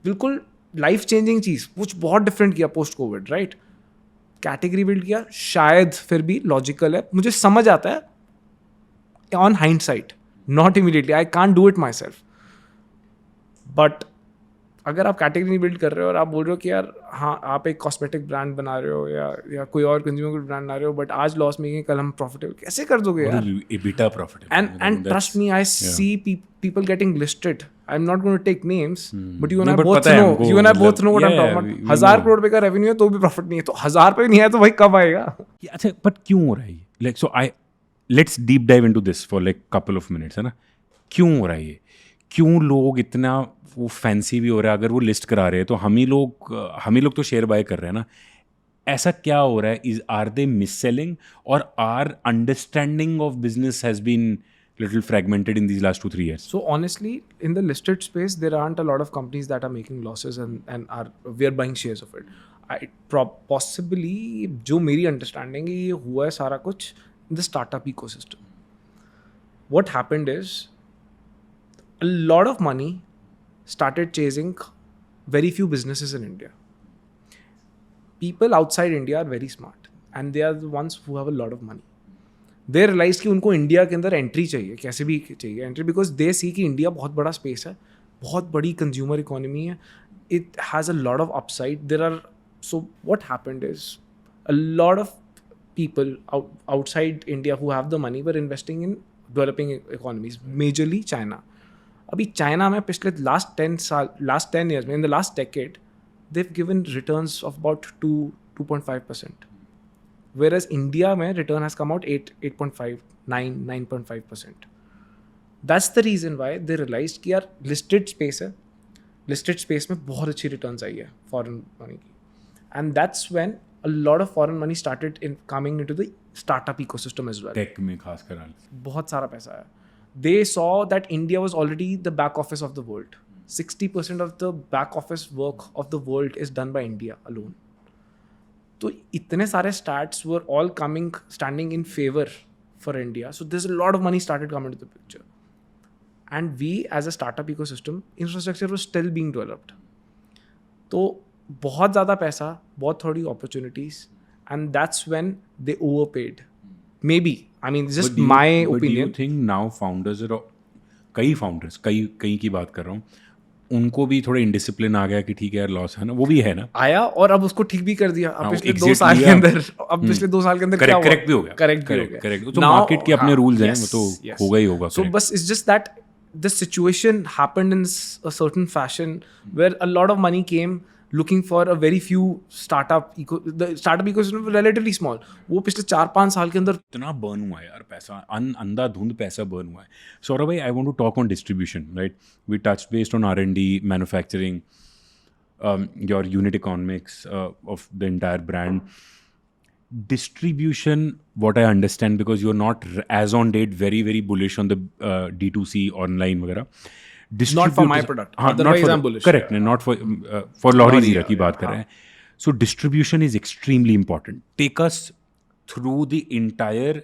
बिल्कुल लाइफ चेंजिंग चीज़, कुछ बहुत डिफरेंट किया post Covid, right? Category build किया, शायद फिर भी लॉजिकल है, मुझे समझ आता है on hindsight, not immediately. I can't do it myself. But अगर आप कैटेगरी नहीं बिल्ड कर रहे हो और आप बोल रहे हो कि यार हाँ आप एक कॉस्मेटिक ब्रांड बना रहे हो या कोई और कंज्यूमर गुड ब्रांड बना रहे हो बट आज लॉस मेकिंग कल हम प्रॉफिटेबल कैसे कर दोगे यार? EBITDA profitable. And trust me, I see people getting listed. I'm not going to take names, but you and नहीं, I but both पता है know. हमको, You and I मतलब, both know what I'm yeah, talking we about. 1000 know. Crore रुपए का revenue है तो भी प्रॉफिट नहीं है, तो 1000 रुपए नहीं है तो भाई कब आएगा? अच्छा बट क्यों हो रहा है ये? Like so I let's deep dive into this for like couple of minutes, है ना? क्यों हो रहा है ये? क्यों लोग इतना वो फैंसी भी हो रहा है? अगर वो लिस्ट करा रहे हैं तो हम ही लोग तो शेयर बाय कर रहे हैं ना. ऐसा क्या हो रहा है? आर दे मिस सेलिंग और our understanding of business has been little fragmented in these last 2-3 years? So honestly, in the listed space, there aren't a lot of companies that are making losses and we are buying shares of it. Possibly, जो मेरी understanding है ये हुआ है सारा कुछ in the startup ecosystem. What happened is a lot of money started chasing very few businesses in India. People outside India are very smart and they are the ones who have a lot of money. They realise कि उनको India के अंदर entry चाहिए, कैसे भी चाहिए entry, because they सी कि India बहुत बड़ा स्पेस है, बहुत बड़ी कंज्यूमर इकोनॉमी है, it has a lot of upside. There are so what happened is a lot of people outside India who have the money were investing in developing economies, majorly China. अभी China में पिछले last 10 years में, in the last decade, they have given returns of about 2.5%. Whereas India mein return has come out 8.5, 9.5%. That's the reason why they realized कि यार listed space है, listed space में बहुत अच्छी returns आई है foreign money की, and that's when a lot of foreign money started coming into the startup ecosystem as well. Tech में खास कर बहुत सारा पैसा है. They saw that India was already the back office of the world. 60% of the back office work of the world is done by India alone. तो इतने सारे stars were all standing in favour for India. So this a lot of money started coming to the picture and we as a startup ecosystem infrastructure was still being developed. तो बहुत ज़्यादा पैसा, बहुत थोड़ी opportunities, and that's when they overpaid. Maybe, I mean just my opinion. Do you think now founders, कई की बात कर रहा हूँ, उनको भी थोड़ा इंडिसिप्लिन आ गया कि ठीक है यार लॉस है ना, वो भी है ना, आया और अब उसको ठीक भी कर दिया. अब पिछले 2 साल के अंदर, क्या हुआ? करेक्ट भी हो गया. करेक्ट. तो मार्केट के अपने रूल्स हैं, वो तो होगा ही होगा. सो बस it's just that the situation happened in a certain fashion where a lot of money came looking for a very few the startup ecosystem was relatively small. वो पिछले 4-5 साल के अंदर इतना बर्न हुआ है यार पैसा, अंधाधुंध पैसा बर्न हुआ है. सौरभ भाई, I want to talk on distribution, right? We touch based on R&D, manufacturing, your unit economics of the entire brand. Distribution, what I understand, because you're not as on date very bullish on the D2C online वगैरह. Not for my product. Otherwise I'm bullish. Correct. Not for Lohari Zeera की बात कर रहे हैं. So distribution is extremely important. Take us through the entire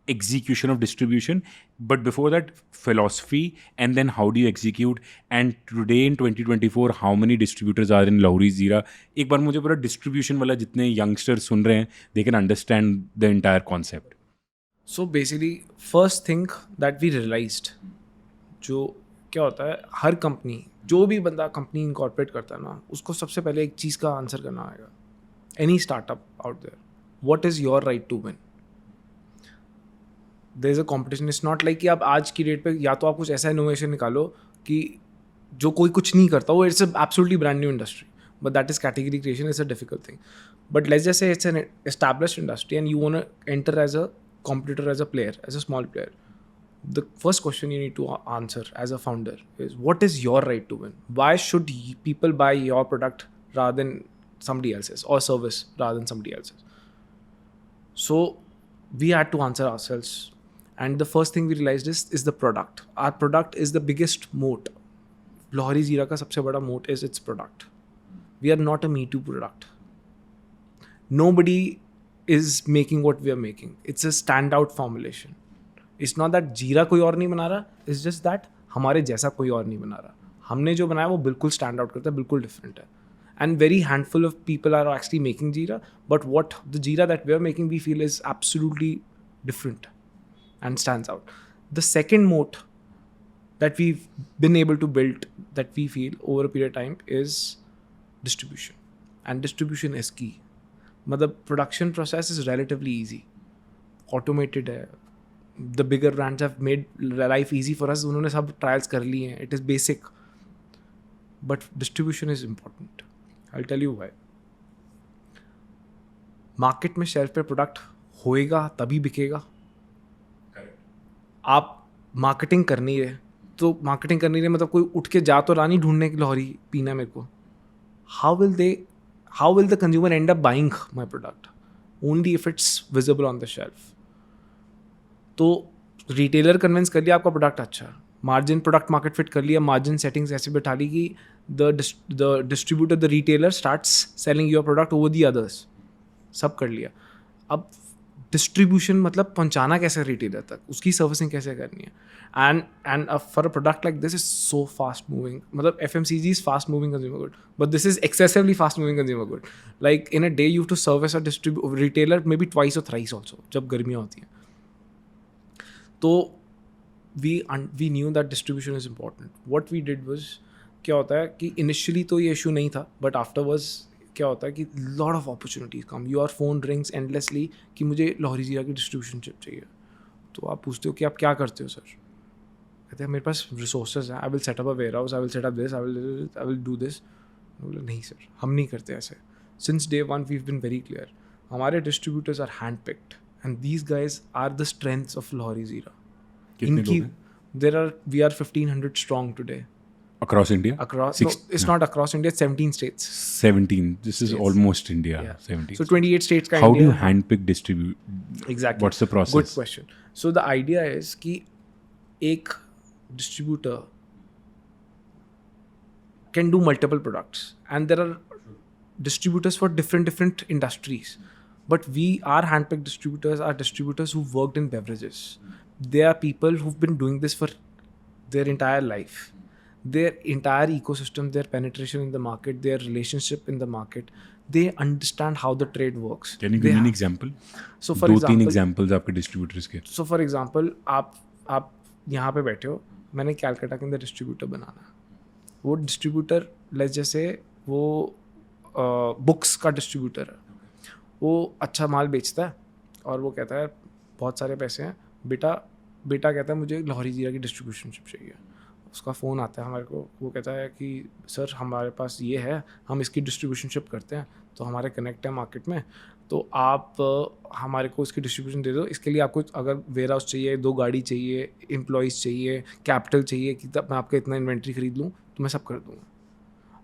execution of distribution, but before that, philosophy, and then how do you execute? And today in 2024, how many distributors are in Lohari Zeera? एक बार मुझे पूरा distribution वाला जितने youngsters सुन रहे हैं, they can understand the entire concept. So basically, first thing that we realized, जो क्या होता है, हर कंपनी, जो भी बंदा कंपनी इनकॉर्पोरेट करता है ना, उसको सबसे पहले एक चीज़ का आंसर करना आएगा. Any startup out there, what is your right to win? There is a competition. It's not like कि आप आज की डेट पे या तो आप कुछ ऐसा इनोवेशन निकालो कि जो कोई कुछ नहीं करता, वो it's absolutely brand new industry, but that is category creation. It's a difficult thing. But let's just say it's an established industry and you want to enter as a competitor, as a player, as a small player. The first question you need to answer as a founder is, what is your right to win? Why should people buy your product rather than somebody else's, or service rather than somebody else's? So we had to answer ourselves, and the first thing we realized is the product. Our product is the biggest moat. Lohari Zeera ka sabse bada moat is its product. We are not a Me Too product. Nobody is making what we are making. It's a standout formulation. It's not that जीरा कोई और नहीं बना रहा, it's just that हमारे जैसा कोई और नहीं बना रहा. हमने जो बनाया वो बिल्कुल स्टैंड आउट करता है, बिल्कुल डिफरेंट है. And very handful of people are actually making jeera, but what the jeera that we are making, we feel is absolutely different and stands out. The second moat that we've been able to build, that we feel over a period of time, is distribution. And distribution is key. मतलब production process is relatively easy, automated है. The bigger brands have made life easy for us. उन्होंने सब trials कर लिए हैं. It is basic. But distribution is important. I'll tell you why. Market में shelf पे product होएगा तभी बिकेगा. आप marketing कर नहीं रहे, तो marketing कर नहीं रहे मतलब कोई उठ के जा तो रहा नहीं ढूंढने की लाहौरी पीना मेरे को. How will the consumer end up buying my product? Only if it's visible on the shelf. तो retailer convince कर लिया आपका product अच्छा, margin product market fit कर लिया, margin settings ऐसे बैठा ली कि the distributor, the retailer starts selling your product over the others. सब कर लिया. अब डिस्ट्रीब्यूशन मतलब पहुंचाना कैसे रिटेलर तक, उसकी सर्विसिंग कैसे करनी है. And for a product like this is so fast moving. मतलब FMCG is fast moving consumer good, but this is excessively fast moving consumer good. Like in a day you have to service a retailer maybe twice और thrice also जब गर्मियाँ होती हैं. तो we knew that distribution is important. What we did was, क्या होता है कि इनिशियली तो ये इशू नहीं था, बट आफ्टरवर्ड्स क्या होता है कि lot of opportunities come. Your phone rings endlessly कि मुझे लाहौरी ज़ीरा की डिस्ट्रीब्यूशन चिप चाहिए. तो आप पूछते हो कि आप क्या करते हो सर. कहते हैं मेरे पास रिसोर्सेज हैं, I will set up a warehouse, I will set up this, I will do this. बोला नहीं सर, हम नहीं करते ऐसे. Since day one we have been very clear. हमारे distributors are hand picked and these guys are the strengths of Lahori Zeera. इनकी we are 1,500 strong today. Across India? It's not across India, it's 17 states. 17. This is almost India. Yeah. 17. So 28 states ka How India. do you handpick distribute? Exactly. What's the process? Good question. So the idea is कि एक distributor can do multiple products and there are distributors for different industries. But our handpicked distributors are distributors who've worked in beverages. They are people who've been doing this for their entire life. Their entire ecosystem, their penetration in the market, their relationship in the market, they understand how the trade works. Can you give me an example? So for example, 2-3 examples आपके distributors के. So for example, आप यहाँ पे बैठे हो, मैंने कैलकाटा के अंदर डिस्ट्रीब्यूटर बनाना है. वो डिस्ट्रीब्यूटर जैसे वो बुक्स का डिस्ट्रीब्यूटर है, वो अच्छा माल बेचता है और वो कहता है बहुत सारे पैसे हैं, बेटा कहता है मुझे लाहौरी ज़ीरा की डिस्ट्रीब्यूशनशिप चाहिए. उसका फ़ोन आता है हमारे को, वो कहता है कि सर हमारे पास ये है, हम इसकी डिस्ट्रीब्यूशनशिप करते हैं, तो हमारे कनेक्ट है मार्केट में, तो आप हमारे को इसकी डिस्ट्रीब्यूशन दे दो. इसके लिए आपको अगर वेयर हाउस चाहिए, 2 गाड़ी चाहिए, एम्प्लॉयज़ चाहिए, कैपिटल चाहिए कि तब मैं आपका इतना इन्वेंट्री खरीद लूँ, तो मैं सब कर दूँगा.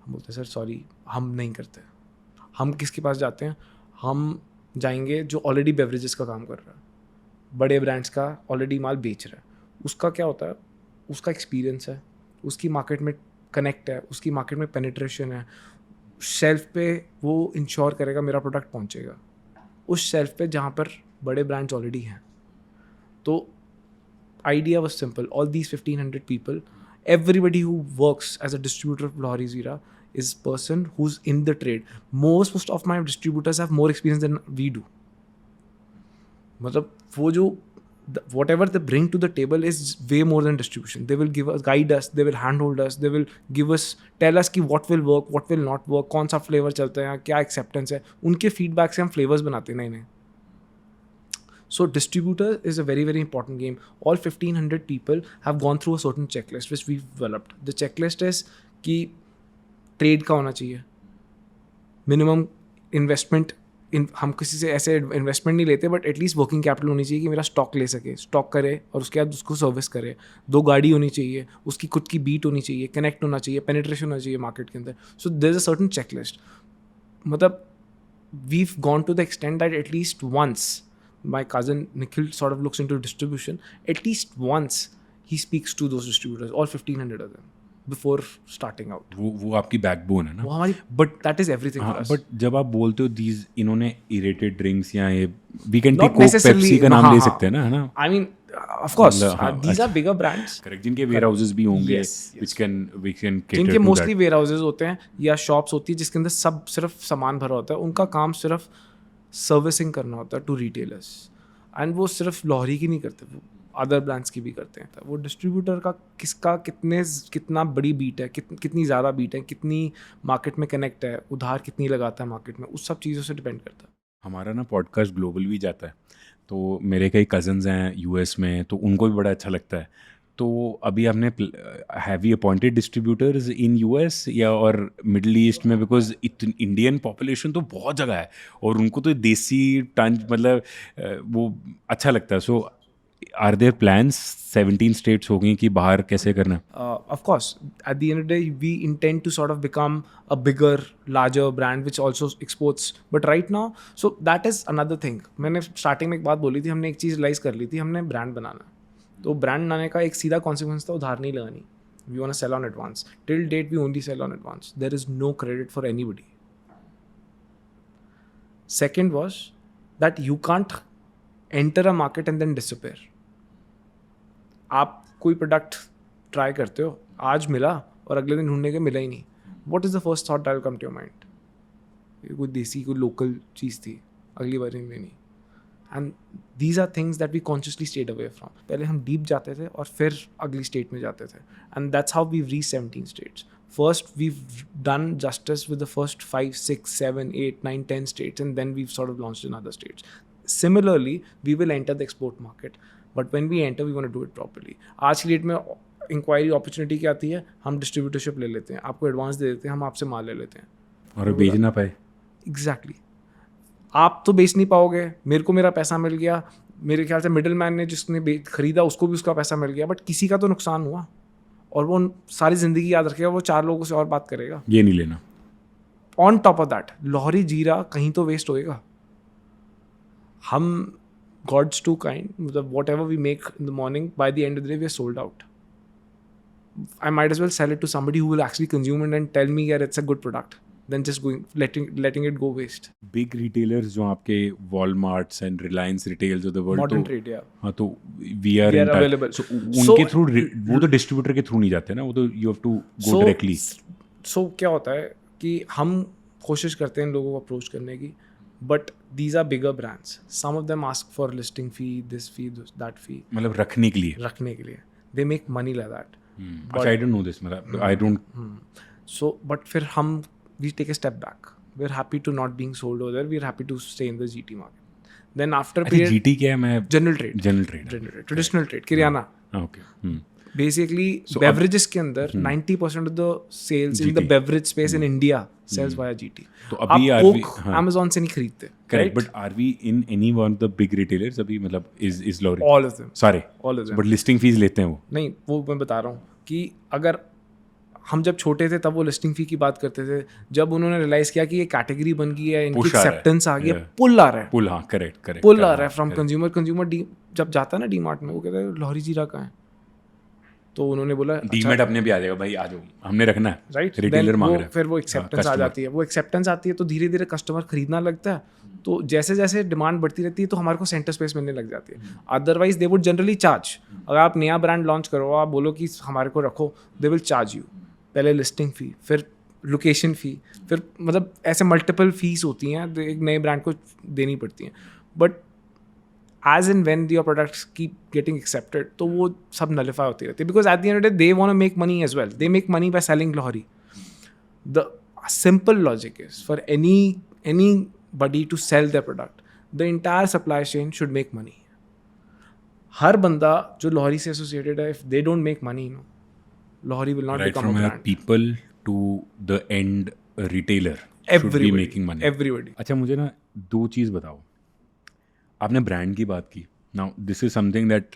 हम बोलते हैं सर सॉरी हम नहीं करते. हम किसके पास जाते हैं, हम जाएंगे जो ऑलरेडी बेवरेजेस का काम कर रहा है, बड़े ब्रांड्स का ऑलरेडी माल बेच रहा है. उसका क्या होता है, उसका एक्सपीरियंस है, उसकी मार्केट में कनेक्ट है, उसकी मार्केट में पेनिट्रेशन है. शेल्फ पे वो इंश्योर करेगा मेरा प्रोडक्ट पहुंचेगा उस शेल्फ पे जहाँ पर बड़े ब्रांड्स ऑलरेडी हैं. तो idea was simple. All these 1,500 people, everybody who works as a distributor of Lahori ज़ीरा is person who's in the trade. Most of my distributors have more experience than we do. मतलब वो जो whatever they bring to the table is way more than distribution. They will give us, guide us, they will handhold us, they will tell us कि what will work, what will not work, कौन सा flavor चलता है, क्या acceptance है. उनके feedback से हम flavors बनाते हैं नए. So distributor is a very, very important game. All 1,500 people have gone through a certain checklist which we've developed. The checklist is कि trade का होना चाहिए, minimum investment. हम किसी से ऐसे इन्वेस्टमेंट नहीं लेते, बट एटलीस्ट वर्किंग कैपिटल होनी चाहिए कि मेरा स्टॉक ले सके, स्टॉक करे और उसके बाद उसको सर्विस करे. 2 गाड़ी होनी चाहिए, उसकी खुद की बीट होनी चाहिए, कनेक्ट होना चाहिए, पेनिट्रेशन होना चाहिए मार्केट के अंदर. So there is a certain checklist. मतलब we've gone to the extent that at least once my cousin Nikhil sort of looks into distribution. At least once he speaks to those distributors, all 1,500 of them, before starting out. वो आपकी backbone है ना. वो हमारी, but that is everything for us. But जब आप बोलते हो these इन्होंने इरेटेड ड्रिंक्स या ये we can Not take Coke, necessarily, Pepsi का नाम ले सकते हैं ना, है ना. I mean, of course, these अच्छा. are bigger brands. Correct. जिनके वेयर हाउसेस भी होंगे, Yes, yes. which can cater जिनके to mostly that. Warehouses होते हैं या शॉप्स होती है जिसके अंदर सब सिर्फ सामान भरा होता है. उनका काम सिर्फ सर्विसिंग करना होता है टू रिटेलर्स. एंड वो सिर्फ लाहौरी की नहीं करते, वो अदर ब्रांड्स की भी करते हैं। वो डिस्ट्रीब्यूटर का कितना बड़ी बीट है, कितनी ज़्यादा बीट है, कितनी मार्केट में कनेक्ट है, उधार कितनी लगाता है मार्केट में, उस सब चीज़ों से डिपेंड करता है। हमारा ना पॉडकास्ट ग्लोबल भी जाता है, तो मेरे कई कज़न्स हैं यूएस में, तो उनको भी बड़ा अच्छा लगता है। तो अभी आपने have you appointed distributors in US या और मिडल ईस्ट में, बिकॉज इंडियन पॉपुलेशन तो बहुत जगह है और उनको तो देसी टंच मतलब वो अच्छा लगता है। सो आर देयर प्लान्स 17 स्टेट्स हो गई कि बाहर कैसे करना? Of course, at the end of the day, we intend to sort of become a bigger, larger brand which also exports. But right now, so that is another thing. मैंने starting में एक बात बोली थी, हमने एक चीज़ रियलाइज़ कर ली थी, हमने ब्रांड बनाना। तो ब्रांड बनाने का एक सीधा कॉन्सिक्वेंस था उधार नहीं लगानी। We want to sell on advance. Till date, we only sell on advance. There is no credit for anybody. Second was that you can't enter a market and then disappear. आप कोई product try करते हो, आज मिला और अगले दिन ढूंढने के मिला ही नहीं, what is the first thought that will come to your mind? कोई देसी कोई लोकल चीज़ थी, अगली बार नहीं लेनी। And these are things that we consciously stayed away from. पहले हम डीप जाते थे और फिर अगली स्टेट में जाते थे, and that's how we reach 17 states. First, we've done justice with the first 5, 6, 7, 8, 9, 10 states, and then we've sort of launched in other states. Similarly, we will enter the export market, but when we enter, we want to do it properly. आज की date में inquiry opportunity क्या आती है, हम distributorship ले लेते हैं, आपको एडवांस दे देते हैं, हम आपसे माल ले लेते हैं और बेच ना पाए। एग्जैक्टली आप तो बेच नहीं पाओगे, मेरे को मेरा पैसा मिल गया, मेरे ख्याल से मिडिल मैन ने जिसने खरीदा उसको भी उसका पैसा मिल गया, बट किसी का तो नुकसान हुआ और वो सारी ज़िंदगी याद रखेगा, वो 4 लोगों से और बात करेगा, ये नहीं लेना। On top of that Lahori Zeera कहीं तो वेस्ट होएगा। हम गॉड्स टू काइंड, मतलब whatever we make in the morning, by the end of the day we are sold out. I might as well sell it to somebody who will actually consume it and tell me that it's a good product than just letting it go waste. Big retailers जो आपके Walmarts and Reliance retails of the world, Modern trade, yeah. हाँ, तो we are available. So उनके through वो तो distributor के through नहीं जाते ना, वो तो you have to go directly. So क्या होता है कि हम कोशिश करते हैं इन लोगों को अप्रोच करने की, but these are bigger brands. Some of them ask for listing fee, this fee, that fee. मतलब रखने के लिए. They make money like that. But I don't know this. I don't. So, but फिर हम we take a step back. We're happy to not being sold over there. We're happy to stay in the GT market. Then after period. GT क्या है? मैं General trade. Traditional trade. किराना. Okay. Basically, so beverages के अंदर 90% of the sales in the beverage space in India sells via GT. तो अभी आप Coke Amazon से नहीं खरीदते. Correct. But are we in any one of the big retailers? अभी मतलब is Lorry? All of them. सारे. All of them. But listing fees लेते हैं वो. नहीं, वो मैं बता रहा हूँ कि अगर हम जब छोटे थे तब वो लिस्टिंग फी की बात करते थे, जब उन्होंने रियलाइज किया कि ये कैटेगरी बन गई है, इनकी एक्सेप्टेंस आ गई है, पुल आ रहा है, पुल, हाँ करेक्ट पुल आ रहा है फ्रॉम कंज्यूमर जब जाता है ना डीमार्ट में, वो कहता है लोहरी जीरा कहाँ है, तो उन्होंने बोला डीमार्ट अपने भी आ जाएगा भाई, आ जाओ हमने रखना है, राइट, रिटेलर मांग रहा है, फिर वो एक्सेप्टेंस आ जाती है, वो एक्सेप्टेंस आती है तो धीरे धीरे कस्टमर खरीदना लगता है, तो जैसे जैसे डिमांड बढ़ती रहती है तो हमारे को सेंटर स्पेस मिलने लग जाती है। Otherwise they would generally charge, अगर आप नया ब्रांड लॉन्च करो, आप बोलो कि हमारे को रखो, दे विल चार्ज यू, पहले लिस्टिंग फ़ी, फिर लोकेशन फ़ी, फिर मतलब ऐसे मल्टीपल फीस होती हैं, एक नए ब्रांड को देनी पड़ती हैं, but as and when your products keep getting accepted, तो वो सब nullify होती रहती है, because at the end of the day they want to make money as well. They make money by selling Lohri. The simple logic is for anybody to sell their product, the entire supply chain should make money. हर बंदा जो लोहरी से associated है, if they don't make money, no, Lohri will not become a brand. Right from people to the end retailer should be making money. Everybody. अच्छा, मुझे ना दो चीज़ बताओ। आपने ब्रांड की बात की, now this is something that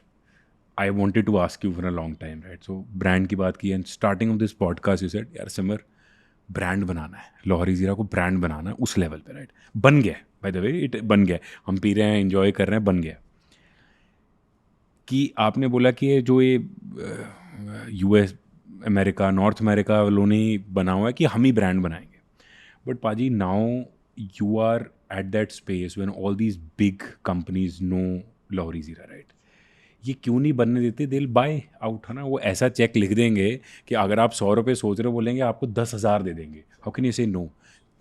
I wanted to ask you for a long time, right? So brand की बात की and starting of this podcast you said यार सिमर, ब्रांड बनाना है, लोहरी जीरा को ब्रांड बनाना है उस लेवल पे, राइट? बन गया, बाय द वे इट बन गया, हम पी रहे हैं, एंजॉय कर रहे हैं, बन गया। कि आपने बोला कि ये जो ये यूएस, अमेरिका, नॉर्थ अमेरिका वालों ने बना हुआ है कि हम ही ब्रांड बनाएंगे, बट पाजी now you are at that space when all these big companies know Lohri Zeera, right? ये क्यों नहीं बनने देते? they'll buy out, है ना? वो ऐसा चेक लिख देंगे कि अगर आप 100 रुपये सोच रहे हो, बोलेंगे आपको 10,000 दे देंगे। how can you say no?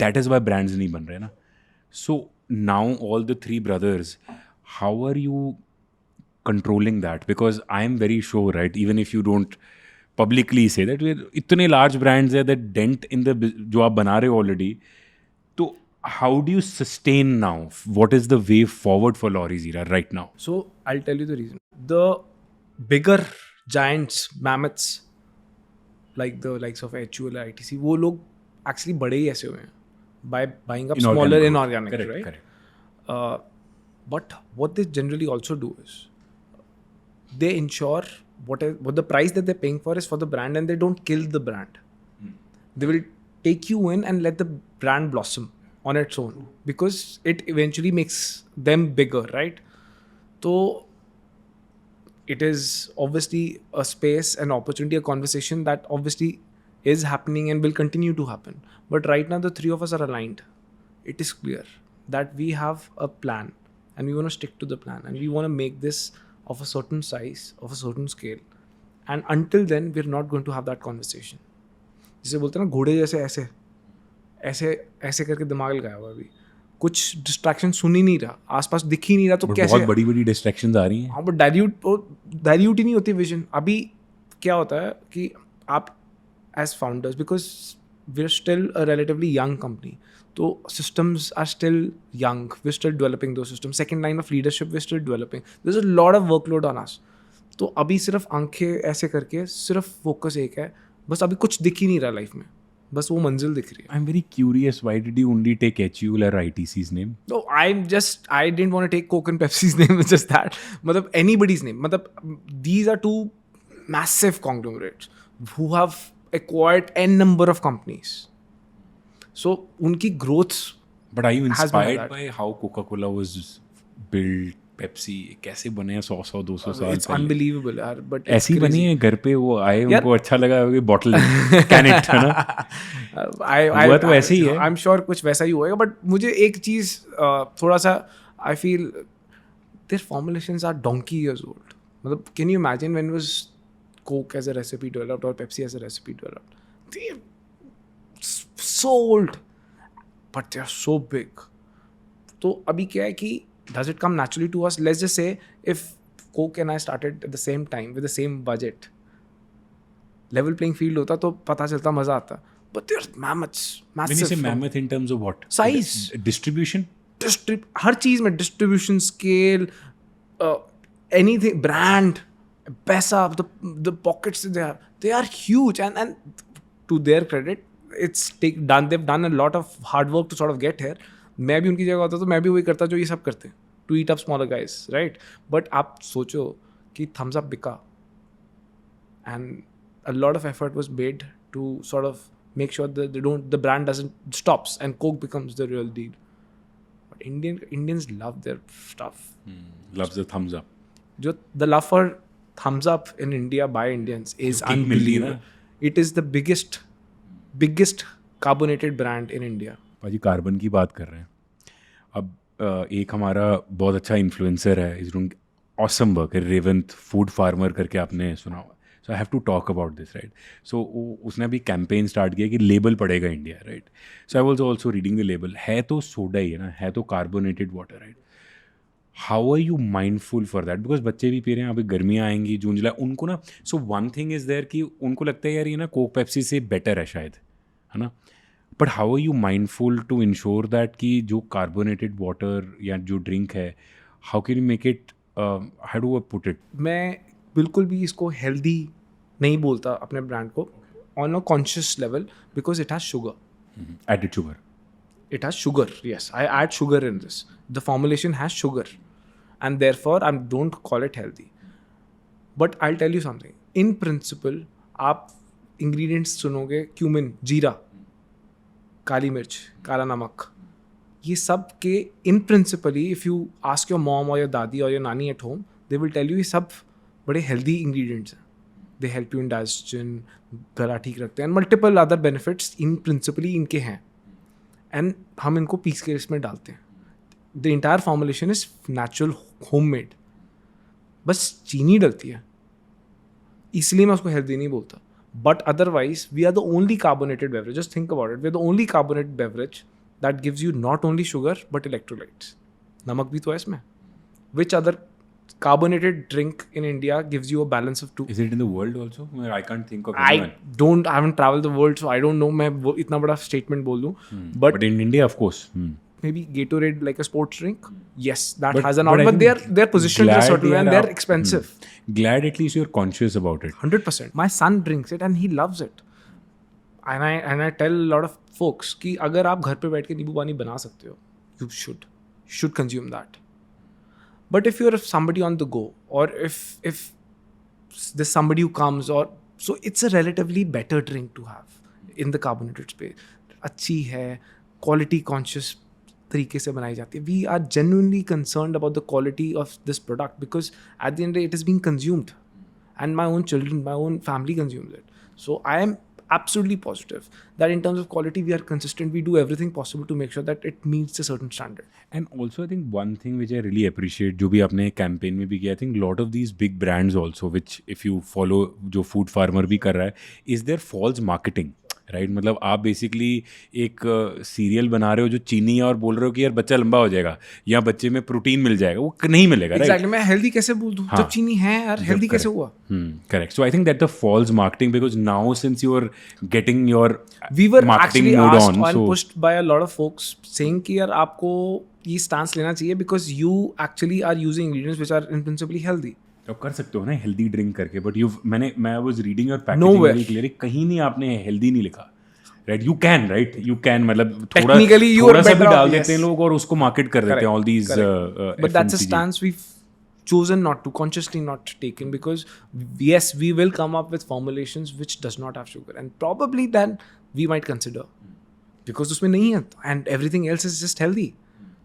that is why brands नहीं बन रहे ना। so now all the three brothers, how are you controlling that? Because I'm very sure, right, even if you don't publicly say that, इतने large brands है that dent in the जो आप बना रहे हो already, तो how do you sustain now? What is the way forward for Lorry Zira right now? So I'll tell you the reason. The bigger giants, mammoths, like the likes of HUL, ITC, वो लोग actually बड़े ही ऐसे हुए हैं by buying up smaller inorganic, correct, right? Correct. But what they generally also do is they ensure what the price that they're paying for is for the brand, and they don't kill the brand. They will take you in and let the brand blossom on its own, because it eventually makes them bigger, right? So it is obviously a space, an opportunity, a conversation that obviously is happening and will continue to happen. But right now the three of us are aligned. It is clear that we have a plan and we want to stick to the plan, and we want to make this of a certain size, of a certain scale, and until then we're not going to have that conversation. जिसे बोलते हैं ना घोड़े जैसे ऐसे ऐसे ऐसे करके दिमाग लगाया हुआ, अभी कुछ डिस्ट्रैक्शन सुन ही नहीं रहा, आसपास दिख ही नहीं रहा, तो कैसे बहुत बड़ी बड़ी डिस्ट्रैक्शंस आ रही हैं. हाँ, बट डाइल्यूट ही नहीं होती विजन. अभी क्या होता है कि आप as founders, because we are still a relatively young company, तो systems are still young, we're still developing those systems. Second line of leadership, we're still developing. There's a lot of workload on us. तो अभी सिर्फ आंखें ऐसे करके सिर्फ focus एक है, बस अभी कुछ दिख ही नहीं रहा लाइफ में, बस वो मंजिल दिख रही है. I'm very curious, why did you only take HUL or ITC's name? No, I didn't want to take Coke and Pepsi's name, it's just that. मतलब anybody's name. मतलब these are two massive conglomerates who have acquired n number of companies. So उनकी growth. But are you inspired by how Coca-Cola was built? Pepsi कैसे बने हैं 100-200 साल It's unbelievable यार, but ऐसी बनी है. घर पे वो आए, उनको अच्छा लगा कि बॉटल कैन इट, है ना? हुआ तो ऐसे ही है. I'm sure कुछ वैसा ही होएगा, but मुझे एक चीज़ थोड़ा सा I feel their formulations are donkey years old. मतलब can you imagine when was Coke as a recipe developed or Pepsi as a recipe developed? They're so old, but they are so big. तो अभी क्या है कि does it come naturally to us? Let's just say if Coke and I started at the same time with the same budget, level playing field होता तो पता चलता, मजा आता. But they're mammoths, massive. When you say mammoth in terms of what? Size. Distribution? हर चीज में distribution, scale, anything, brand, पैसा, the pockets they are huge, and to their credit, they've done a lot of hard work to sort of get here. मैं भी उनकी जगह होता तो मैं भी वही करता जो ये सब करते हैं, to eat up smaller guys, right? But आप सोचो कि thumbs up बिका, and a lot of effort was made to sort of make sure that the brand doesn't stops and Coke becomes the real deal. But Indians love their stuff. Loves the thumbs up. The love for thumbs up in India by Indians is unbelievable. It is the biggest carbonated brand in India. भाजी carbon की बात कर रहे हैं. अब एक हमारा बहुत अच्छा इन्फ्लुएंसर है, is doing awesome work, Revant food farmer करके आपने सुना हुआ. So I have to talk about this, right? So उसने अभी कैंपेन स्टार्ट किया कि लेबल पड़ेगा India, right? So I was also reading the label. है तो सोडा ही है ना, है तो carbonated water, right? How are you mindful for that? Because बच्चे भी पी रहे हैं, अभी गर्मियाँ आएंगी जून जुलाई, उनको ना. So one thing is there कि उनको लगता है यार ये ना कोक पेप्सी से बेटर है शायद, है ना? But how are you mindful to ensure that कि जो कार्बोनेटेड वाटर या जो ड्रिंक है, how can you make it, how do I put it? मैं बिल्कुल भी इसको हेल्दी नहीं बोलता अपने ब्रांड को on a conscious level, because it has sugar. Added sugar. It has sugar, yes. I add sugar in this. The formulation has sugar, and therefore I don't call it healthy. But I'll tell you something. In principle, आप ingredients सुनोगे, cumin, जीरा, काली मिर्च, काला नमक, ये सब के in principally, if you ask your mom or your दादी or your नानी at home, they will tell you ये सब बड़े healthy ingredients हैं. They help you in digestion, गला ठीक रखते हैं, and multiple other benefits in principally इनके हैं. एंड हम इनको पीस के इसमें डालते हैं. The entire formulation is natural, homemade, बस चीनी डलती है, इसलिए मैं उसको हेल्दी नहीं बोलता. But otherwise we are the only carbonated beverage, just think about it, we are the only carbonated beverage that gives you not only sugar but electrolytes. नमक भी तो है इसमें. Which other carbonated drink in India gives you a balance of 2. Is it in the world also? I can't think of I anyone. haven't traveled the world, so I don't know मैं वो इतना बड़ा statement बोल दूँ. But in India, of course. Maybe Gatorade like a sports drink. Yes, that But- has an but out, I but think they're positioned in a Glad certain way and yaar they're aap- expensive. Glad at least you're conscious about it. 100%. My son drinks it and he loves it. And I tell a lot of folks कि अगर आप घर पे बैठ के नींबू पानी बना सकते हो, you should consume that. But if you're somebody on the go, or if there's somebody who comes, or so it's a relatively better drink to have in the carbonated space. अच्छी है, quality conscious तरीके से बनाई जाती है. We are genuinely concerned about the quality of this product because at the end of the day it is being consumed, and my own children, my own family consumes it. So I am absolutely positive that in terms of quality we are consistent. We do everything possible to make sure that it meets a certain standard. And also, I think one thing which I really appreciate, जो भी आपने campaign में भी किया, I think lot of these big brands also, which if you follow, जो food farmer भी कर रहा है, is their false marketing. Right मतलब आप बेसिकली एक सीरियल बना रहे हो जो चीनी है और बोल रहे हो कि यार बच्चा लंबा हो जाएगा या बच्चे में प्रोटीन मिल जाएगा, वो नहीं मिलेगा. Exactly. मैं हेल्दी कैसे बोल दूं जब चीनी है यार, हेल्दी कैसे हुआ? Correct. So I think that the false marketing, because now since you are getting your We were marketing actually mode asked on, and so pushed by a lot of folks saying कि यार आपको ये stance लेना चाहिए because you actually are using ingredients which are in principally healthy. तो आप कर सकते हो ना हेल्दी ड्रिंक करके, बट मैं was reading your Nowhere. Packaging clearly, कहीं नहीं आपने हेल्दी नहीं लिखा. राइट यू कैन मतलब थोड़ा Technically, you थोड़ा are सा भी better डाल off, देते हैं yes. लोग और उसको मार्केट कर देते हैं all these. But that's a stance we've chosen not to, consciously not taken, because yes, we will come up with formulations which does not have sugar, and probably then we might consider because उसमें नहीं है and everything else is just healthy,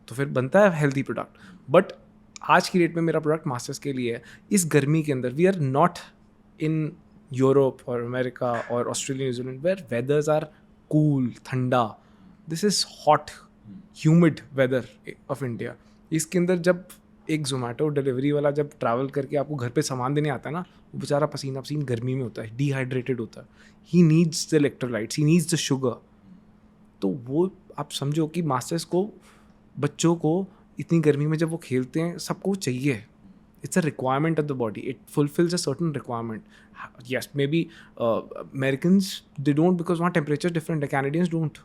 तो फिर बनता है healthy product. But आज की date में मेरा प्रोडक्ट मास्टर्स के लिए है. इस गर्मी के अंदर we are not in Europe और अमेरिका और Australia, New Zealand where weathers are cool, ठंडा. This is hot humid weather of India. इसके अंदर जब एक जोमेटो डिलीवरी वाला जब ट्रैवल करके आपको घर पे सामान देने आता है ना, वो बेचारा पसीना पसीन गर्मी में होता है, डिहाइड्रेटेड होता है. He needs the electrolytes, he needs the sugar. तो वो आप समझो कि मास्टर्स को, बच्चों को इतनी गर्मी में जब वो खेलते हैं, सबको चाहिए. It's a requirement of the body. It fulfills a certain requirement. Yes, maybe Americans, they don't because वहाँ temperature is different. The Canadians don't.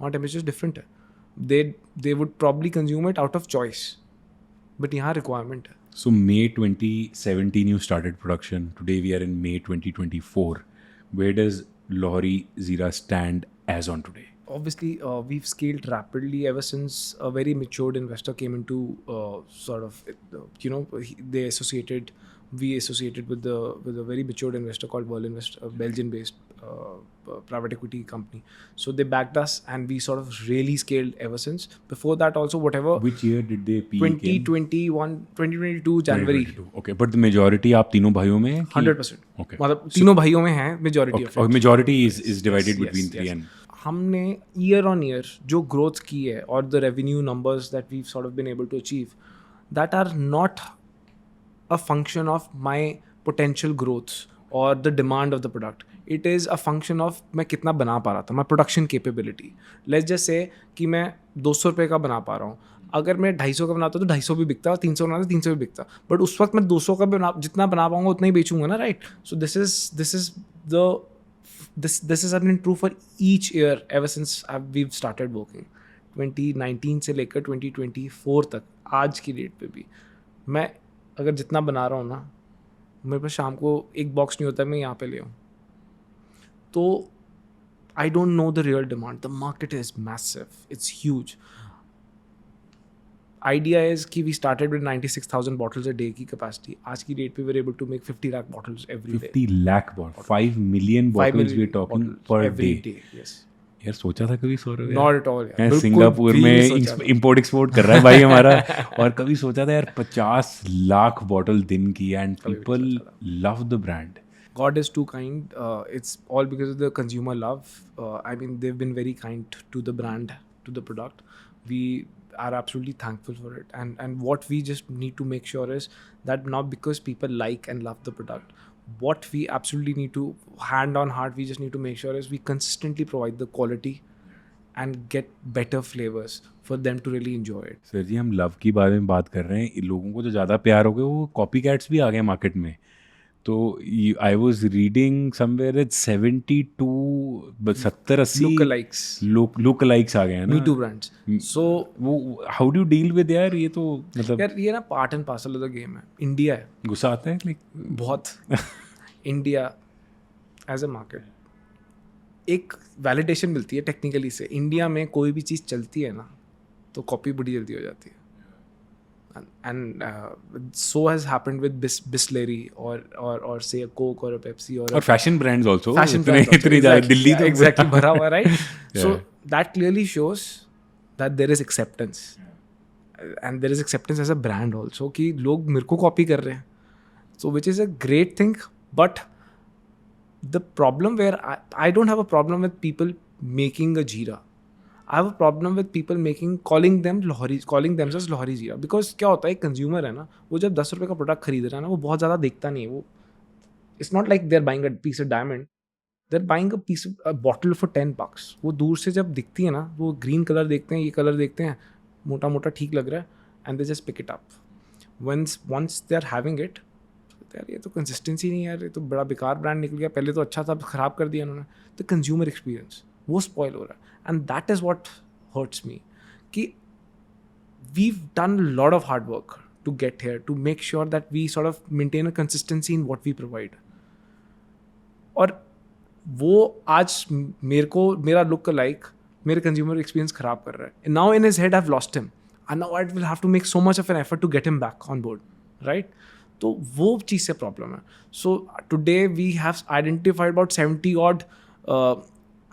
वहाँ temperature is different. They would probably consume it out of choice. But यहाँ requirement है. So May 2017 you started production. Today we are in May 2024. Where does Lohari Zeera stand as on today? Obviously, we've scaled rapidly ever since a very matured investor came into sort of, we associated with a very matured investor called Verlinvest, a Belgian-based private equity company. So they backed us, and we sort of really scaled ever since. Before that, also whatever. Which year did they peak? 2022 January. 2022. Okay, but the majority आप तीनों भाइयों में हैं कि- 100%. Okay. मतलब तीनों भाइयों में है majority of Or it. majority is divided Yes, between yes, three yes. and हमने ईयर ऑन ईयर जो ग्रोथ की है और the revenue numbers that we sort of been able to achieve, that are not a function of my potential growth और the demand of the product. It is a function of मैं कितना बना पा रहा था, my production capability. Let's just say कि मैं 200 रुपये का बना पा रहा हूँ. अगर मैं 250 का बनाता तो 250 भी बिकता, 300 बनाता 300 भी बिकता. बट उस वक्त मैं 200 का जितना बना पाऊंगा उतना ही बेचूंगा ना, right? So this has been true for each year ever since we've started working. 2019 से लेकर 2024 तक आज की डेट पे भी मैं अगर जितना बना रहा हूँ ना, मेरे पास शाम को एक बॉक्स नहीं होता, मैं यहाँ पे ले आऊँ. तो I don't know the real demand. The market is massive. It's huge. Idea is कि we started with 96,000 bottles a day की capacity. आज की डेट पे we're able to make 50 lakh bottles every day. 50 lakh bottles, 5 million 5 bottles million we're talking bottles per every day. Yes. यार सोचा था कभी Saurabh? Not at all. मैं Singapore में इंपोर्ट एक्सपोर्ट कर रहा है भाई हमारा, और कभी सोचा था यार 50 लाख बॉटल दिन की, and people love the brand. God is too kind. It's all because of the consumer love. I mean, they've been very kind to the brand, to the product. We are absolutely thankful for it. And what we just need to make sure is that not because people like and love the product, what we absolutely need to, hand on heart, we just need to make sure is we consistently provide the quality and get better flavors for them to really enjoy it. Sir ji, हम love की बारे में बात कर रहे हैं, लोगों को तो ज़्यादा प्यार हो गया, वो कॉपी कैट्स भी आ गए मार्केट में. तो I was reading somewhere it 70-80 look likes आ गए हैं ना. Me Too brands. So वो हाउ डू डील विद यार, ये तो मतलब यार ये ना part and parcel of the game है. इंडिया है गुस्सा आता है लाइक बहुत. इंडिया एज अ मार्केट एक वैलिडेशन मिलती है टेक्निकली से. इंडिया में कोई भी चीज़ चलती है ना तो कॉपी बड़ी जल्दी हो जाती है. And so has happened with Bisleri or say a Coke or a Pepsi or fashion brands also. Fashion brands also. Exactly. Delhi तो exactly भरा हुआ, right? So that clearly shows that there is acceptance, and there is acceptance as a brand also कि लोग मेरे को copy कर रहे हैं. So which is a great thing, but the problem where I don't have a problem with people making a jeera. I have a problem with people calling themselves Lohari Jeera, because क्या होता है, एक consumer है ना, वो जब 10 रुपये का प्रोडक्ट खरीद रहा है ना, वो बहुत ज़्यादा देखता नहीं है. वो it's not like they are buying a piece of diamond, they are buying a bottle for $10. वो दूर से जब दिखती है ना, वो ग्रीन कलर देखते हैं, ये कलर देखते हैं, मोटा मोटा ठीक लग रहा है, and they just pick it up. Once they are having it, यार ये तो कंसिस्टेंसी नहीं है यार, ये तो बड़ा बेकार ब्रांड निकल गया, पहले तो अच्छा था, ख़राब कर दिया उन्होंने. तो कंज्यूमर एक्सपीरियंस वो स्पॉइल हो रहा है. And that is what hurts me. कि we've done a lot of hard work to get here, to make sure that we sort of maintain a consistency in what we provide. और वो आज मेरा look alike मेरे consumer experience खराब कर रहा है. And now in his head I've lost him. And now I will have to make so much of an effort to get him back on board. Right? तो वो चीज़ से problem है. So today we have identified about 70 odd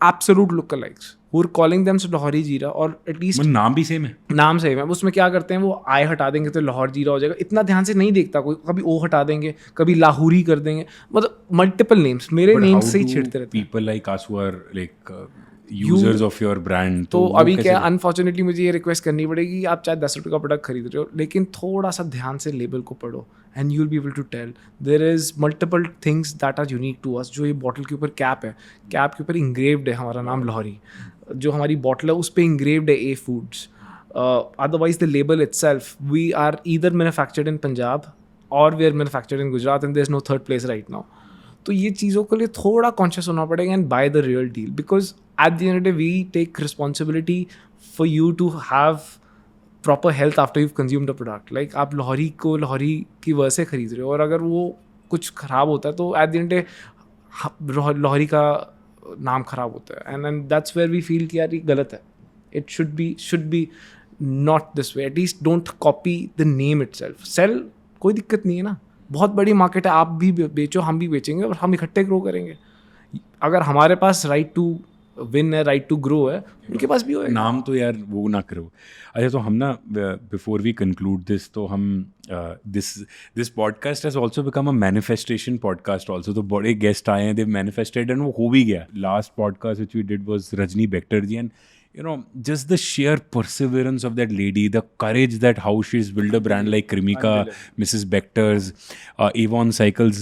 absolute lookalikes who are calling them Lohari Jeera, और at least नाम भी same है. नाम same है. उसमें क्या करते हैं, वो आई हटा देंगे तो लाहौर जीरा हो जाएगा. इतना ध्यान से नहीं देखता कोई. कभी ओ हटा देंगे, कभी लाहौरी कर देंगे, मतलब मल्टीपल नेम्स. मेरे नेम्स से ही छेड़ते रहते हैं. People like us who are like users of your brand. तो अभी क्या, अनफॉर्चुनेटली मुझे ये रिक्वेस्ट करनी पड़ेगी, आप चाहे 10 रुपये का प्रोडक्ट खरीद रहे हो, लेकिन थोड़ा सा ध्यान से लेबल को पढ़ो, and you will be able to tell there is multiple things that are unique to us. जो ये बॉटल के ऊपर कैप है, कैप के ऊपर इंग्रेव्ड है हमारा नाम लाहौरी. जो हमारी बॉटल है उस पर इंग्रेव्ड है A foods. Otherwise the label itself, we are either manufactured in Punjab और we are manufactured in Gujarat, and there is no third place right now. तो ये चीज़ों के लिए थोड़ा कॉन्शियस होना पड़ेगा and by the real deal, because at the end of the day we take responsibility for you to have proper health after you consumed the product. Like आप लाहौरी को लाहौरी की वजह से खरीद रहे हो, और अगर वो कुछ ख़राब होता है तो at the end of the day Lahori का नाम ख़राब होता है. And that's where we feel कि यार ये गलत है. It should be not this way. At least don't copy the name itself. Sell कोई दिक्कत नहीं है ना, बहुत बड़ी मार्केट है, आप भी बेचो, हम भी बेचेंगे, और हम इकट्ठे ग्रो करेंगे. अगर हमारे पास राइट टू विन है, राइट टू ग्रो है, उनके पास भी होगा. नाम तो यार वो ना करो. अच्छा, तो हम ना बिफोर वी कंक्लूड दिस, तो हम this podcast has also become a manifestation podcast also. तो बड़े गेस्ट आए हैं, दे मैनिफेस्टेड, एंड वो हो भी गया. Last podcast which we did was Rajni Bector ji, and you know, just the sheer perseverance of that lady, the courage that how she's built a brand like Cremica, Mrs. Bector's, Avon Cycles,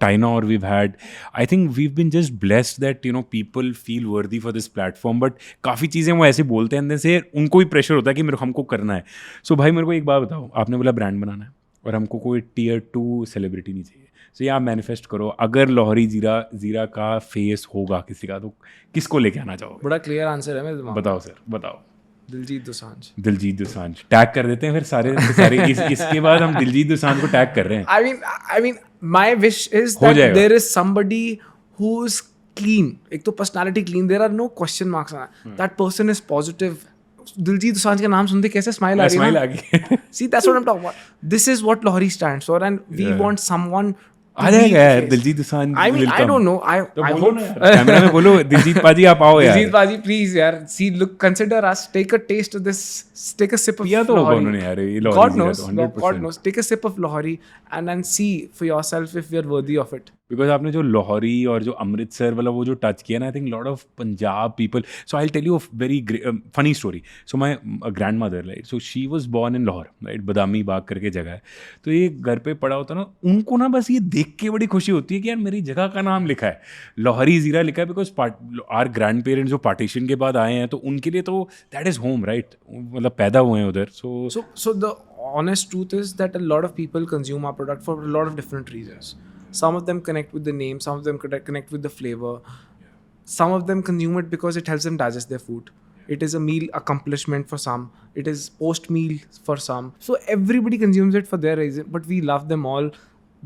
Tyna, we've had. I think we've been just blessed that, you know, people feel worthy for this platform. But काफ़ी चीज़ें वो ऐसे बोलते हैं, जैसे उनको भी pressure होता है कि मेरे हमको करना है. So भाई मेरे को एक बात बताओ, आपने बोला ब्रांड बनाना है और हमको कोई Tier 2 सेलिब्रिटी नहीं चाहिए. तो ये आप मैनिफेस्ट करो, अगर लाहौरी जीरा का फेस होगा किसी का, तो किसको लेके आना चाहोगे? बड़ा क्लियर आंसर है मेरे दिमाग में. बताओ सर, बताओ. दिलजीत दोसांझ. टैग कर देते हैं फिर सारे इसके बाद हम दिलजीत दोसांझ को टैग कर रहे हैं. I mean my wish is that there is somebody who is clean. एक तो personality clean, there are no question marks on that. That person is positive. Diljit Dosanjh का नाम सुनते कैसे स्माइल आ गई. See, that's what I'm talking about. This is what Lahori stands for, and we want someone. आ जाएगा यार Diljit Dosanjh. I mean, I don't know. I hope. Camera में बोलो, दिलजीत पाजी आप आओ यार. दिलजीत पाजी प्लीज यार. See, look, consider us. Take a taste of this. Take a sip of Lahori. तो उन्होंने यार ये Lahori. God knows. Take a sip of Lahori and then see for yourself if we are worthy of it. Because आपने जो लाहौरी और जो अमृतसर वाला वो जो टच किया ना, I think lot of Punjab people. So I tell you very funny story. So my grand mother, right, so she was born in Lahore, right, Badami Bagh करके जगह है. तो ये घर पे पड़ा होता ना, उनको ना बस ये देख के बड़ी खुशी होती है कि यार मेरी जगह का नाम लिखा है, लाहौरी ज़ीरा लिखा है. बिकॉज आर ग्रैंड पेरेंट्स जो पार्टीशन के बाद आए हैं, तो उनके लिए तो दैट इज़ होम, राइट, मतलब पैदा हुए हैं उधर. So the honest truth is that a lot of people consume our product for a lot of different reasons. Some of them connect with the name, some of them connect with the flavor. Some of them consume it because it helps them digest their food. It is a meal accomplishment for some. It is post-meal for some. So everybody consumes it for their reason, but we love them all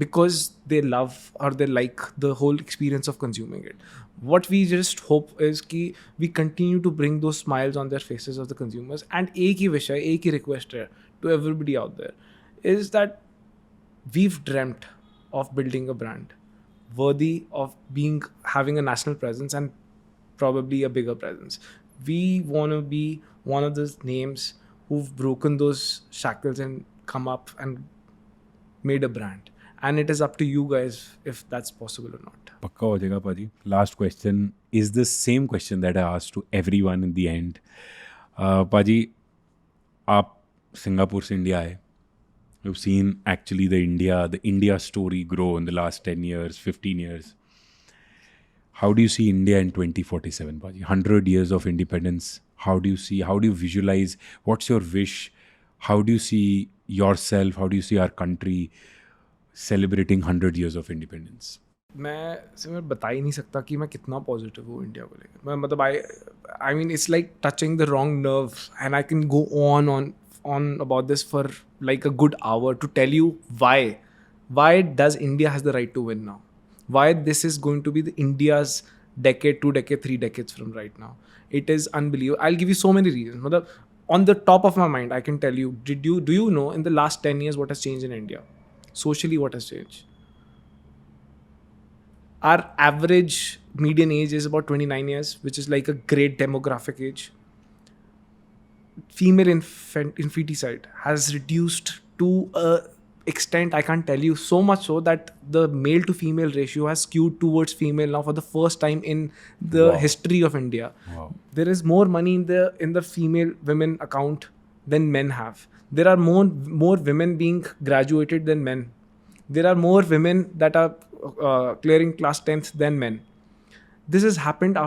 because they love or they like the whole experience of consuming it. What we just hope is कि we continue to bring those smiles on their faces of the consumers. And एक ही विषय, एक ही request है to everybody out there is that we've dreamt of building a brand worthy of having a national presence and probably a bigger presence. We want to be one of those names who've broken those shackles and come up and made a brand. And it is up to you guys if that's possible or not. पक्का हो जाएगा पाजी. Last question is the same question that I asked to everyone in the end. पाजी, आप Singapore से India आए. You've seen actually the India story grow in the last 10 years, 15 years. How do you see India in 2047, Paji? 100 years of independence. How do you visualize, what's your wish? How do you see yourself? How do you see our country celebrating 100 years of independence? मैं बता ही नहीं सकता कि मैं कितना positive हूँ India को लेकर. मैं मतलब I mean it's like touching the wrong nerve and I can go on about this for like a good hour to tell you why does India has the right to win now, why this is going to be the India's decade, 2 decades, 3 decades from right now. It is unbelievable. I'll give you so many reasons. Matlab, on the top of my mind I can tell you, do you know in the last 10 years what has changed in India socially? What has changed? Our average median age is about 29 years, which is like a great demographic age. Female infanticide has reduced to a extent I can't tell you, so much so that the male to female ratio has skewed towards female now for the first time in the history of India. There is more money in the female women account than men have. There are more women being graduated than men. There are more women that are clearing class 10th than men. This has happened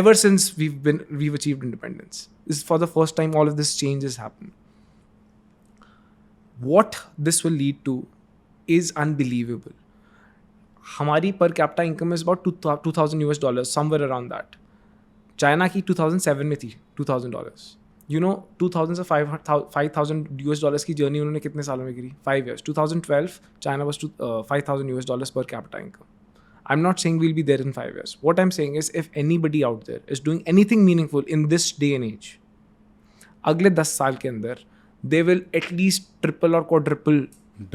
ever since we've achieved independence. This is for the first time all of this change has happened. What this will lead to is unbelievable. हमारी per capita income is about $2,000 somewhere around that. China की 2007 में थी $2,000. You know 2000 से $5,000 की journey उन्होंने कितने सालों में करी? 5 years. 2012 China was $5,000 per capita income. I'm not saying we'll be there in 5 years. What I'm saying is if anybody out there is doing anything meaningful in this day and age, अगले 10 साल के अंदर they will at least triple or quadruple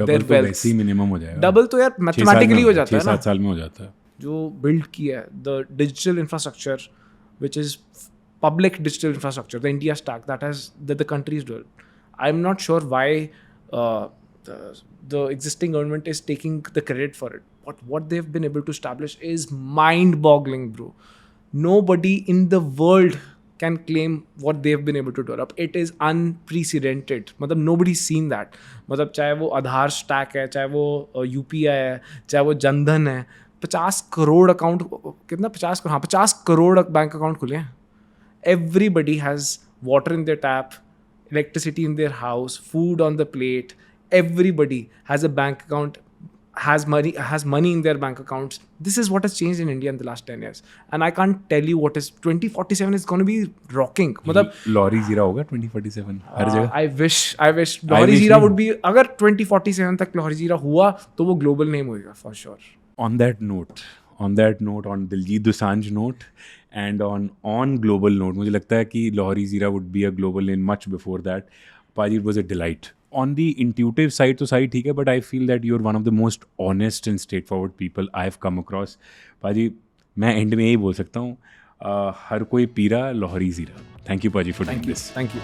their wealth. वैसे ही minimum हो जाएगा. Double तो यार mathematically हो जाता है ना. 6-7 साल में हो जाता है. जो बिल्ड किया है the digital infrastructure, which is public digital infrastructure, the India stack that the country is doing. I'm not sure why the existing government is taking the credit for it. But what they've been able to establish is mind-boggling, bro. Nobody in the world can claim what they've been able to do up. It is unprecedented. मतलब nobody's seen that. मतलब चाहे वो आधार stack है, चाहे वो UPI है, चाहे वो जनधन है, 50 करोड़ अकाउंट, कितना 50 करोड़, हाँ 50 करोड़ बैंक अकाउंट खुले हैं. Everybody has water in their tap, electricity in their house, food on the plate. Everybody has a bank account, has money in their bank accounts. This is what has changed in India in the last 10 years. And I can't tell you what is 2047 is going to be rocking. मतलब लाहौरी जीरा होगा 2047 हर जगह. I wish Lahori जीरा would be, अगर 2047 तक लाहौरी जीरा हुआ तो वो global name होगा for sure. On that note, on Diljit Dosanjh note and on global note, मुझे लगता है कि लाहौरी जीरा would be a global name much before that. Paji, it was a delight. On the intuitive side तो सही ठीक है, but I feel that you're one of the most honest and straightforward people I've come across. पाजी, मैं and में यही बोल सकता हूँ, हर कोई पीरा लाहौरी जीरा. Thank you, Paji, for doing this. Thank you.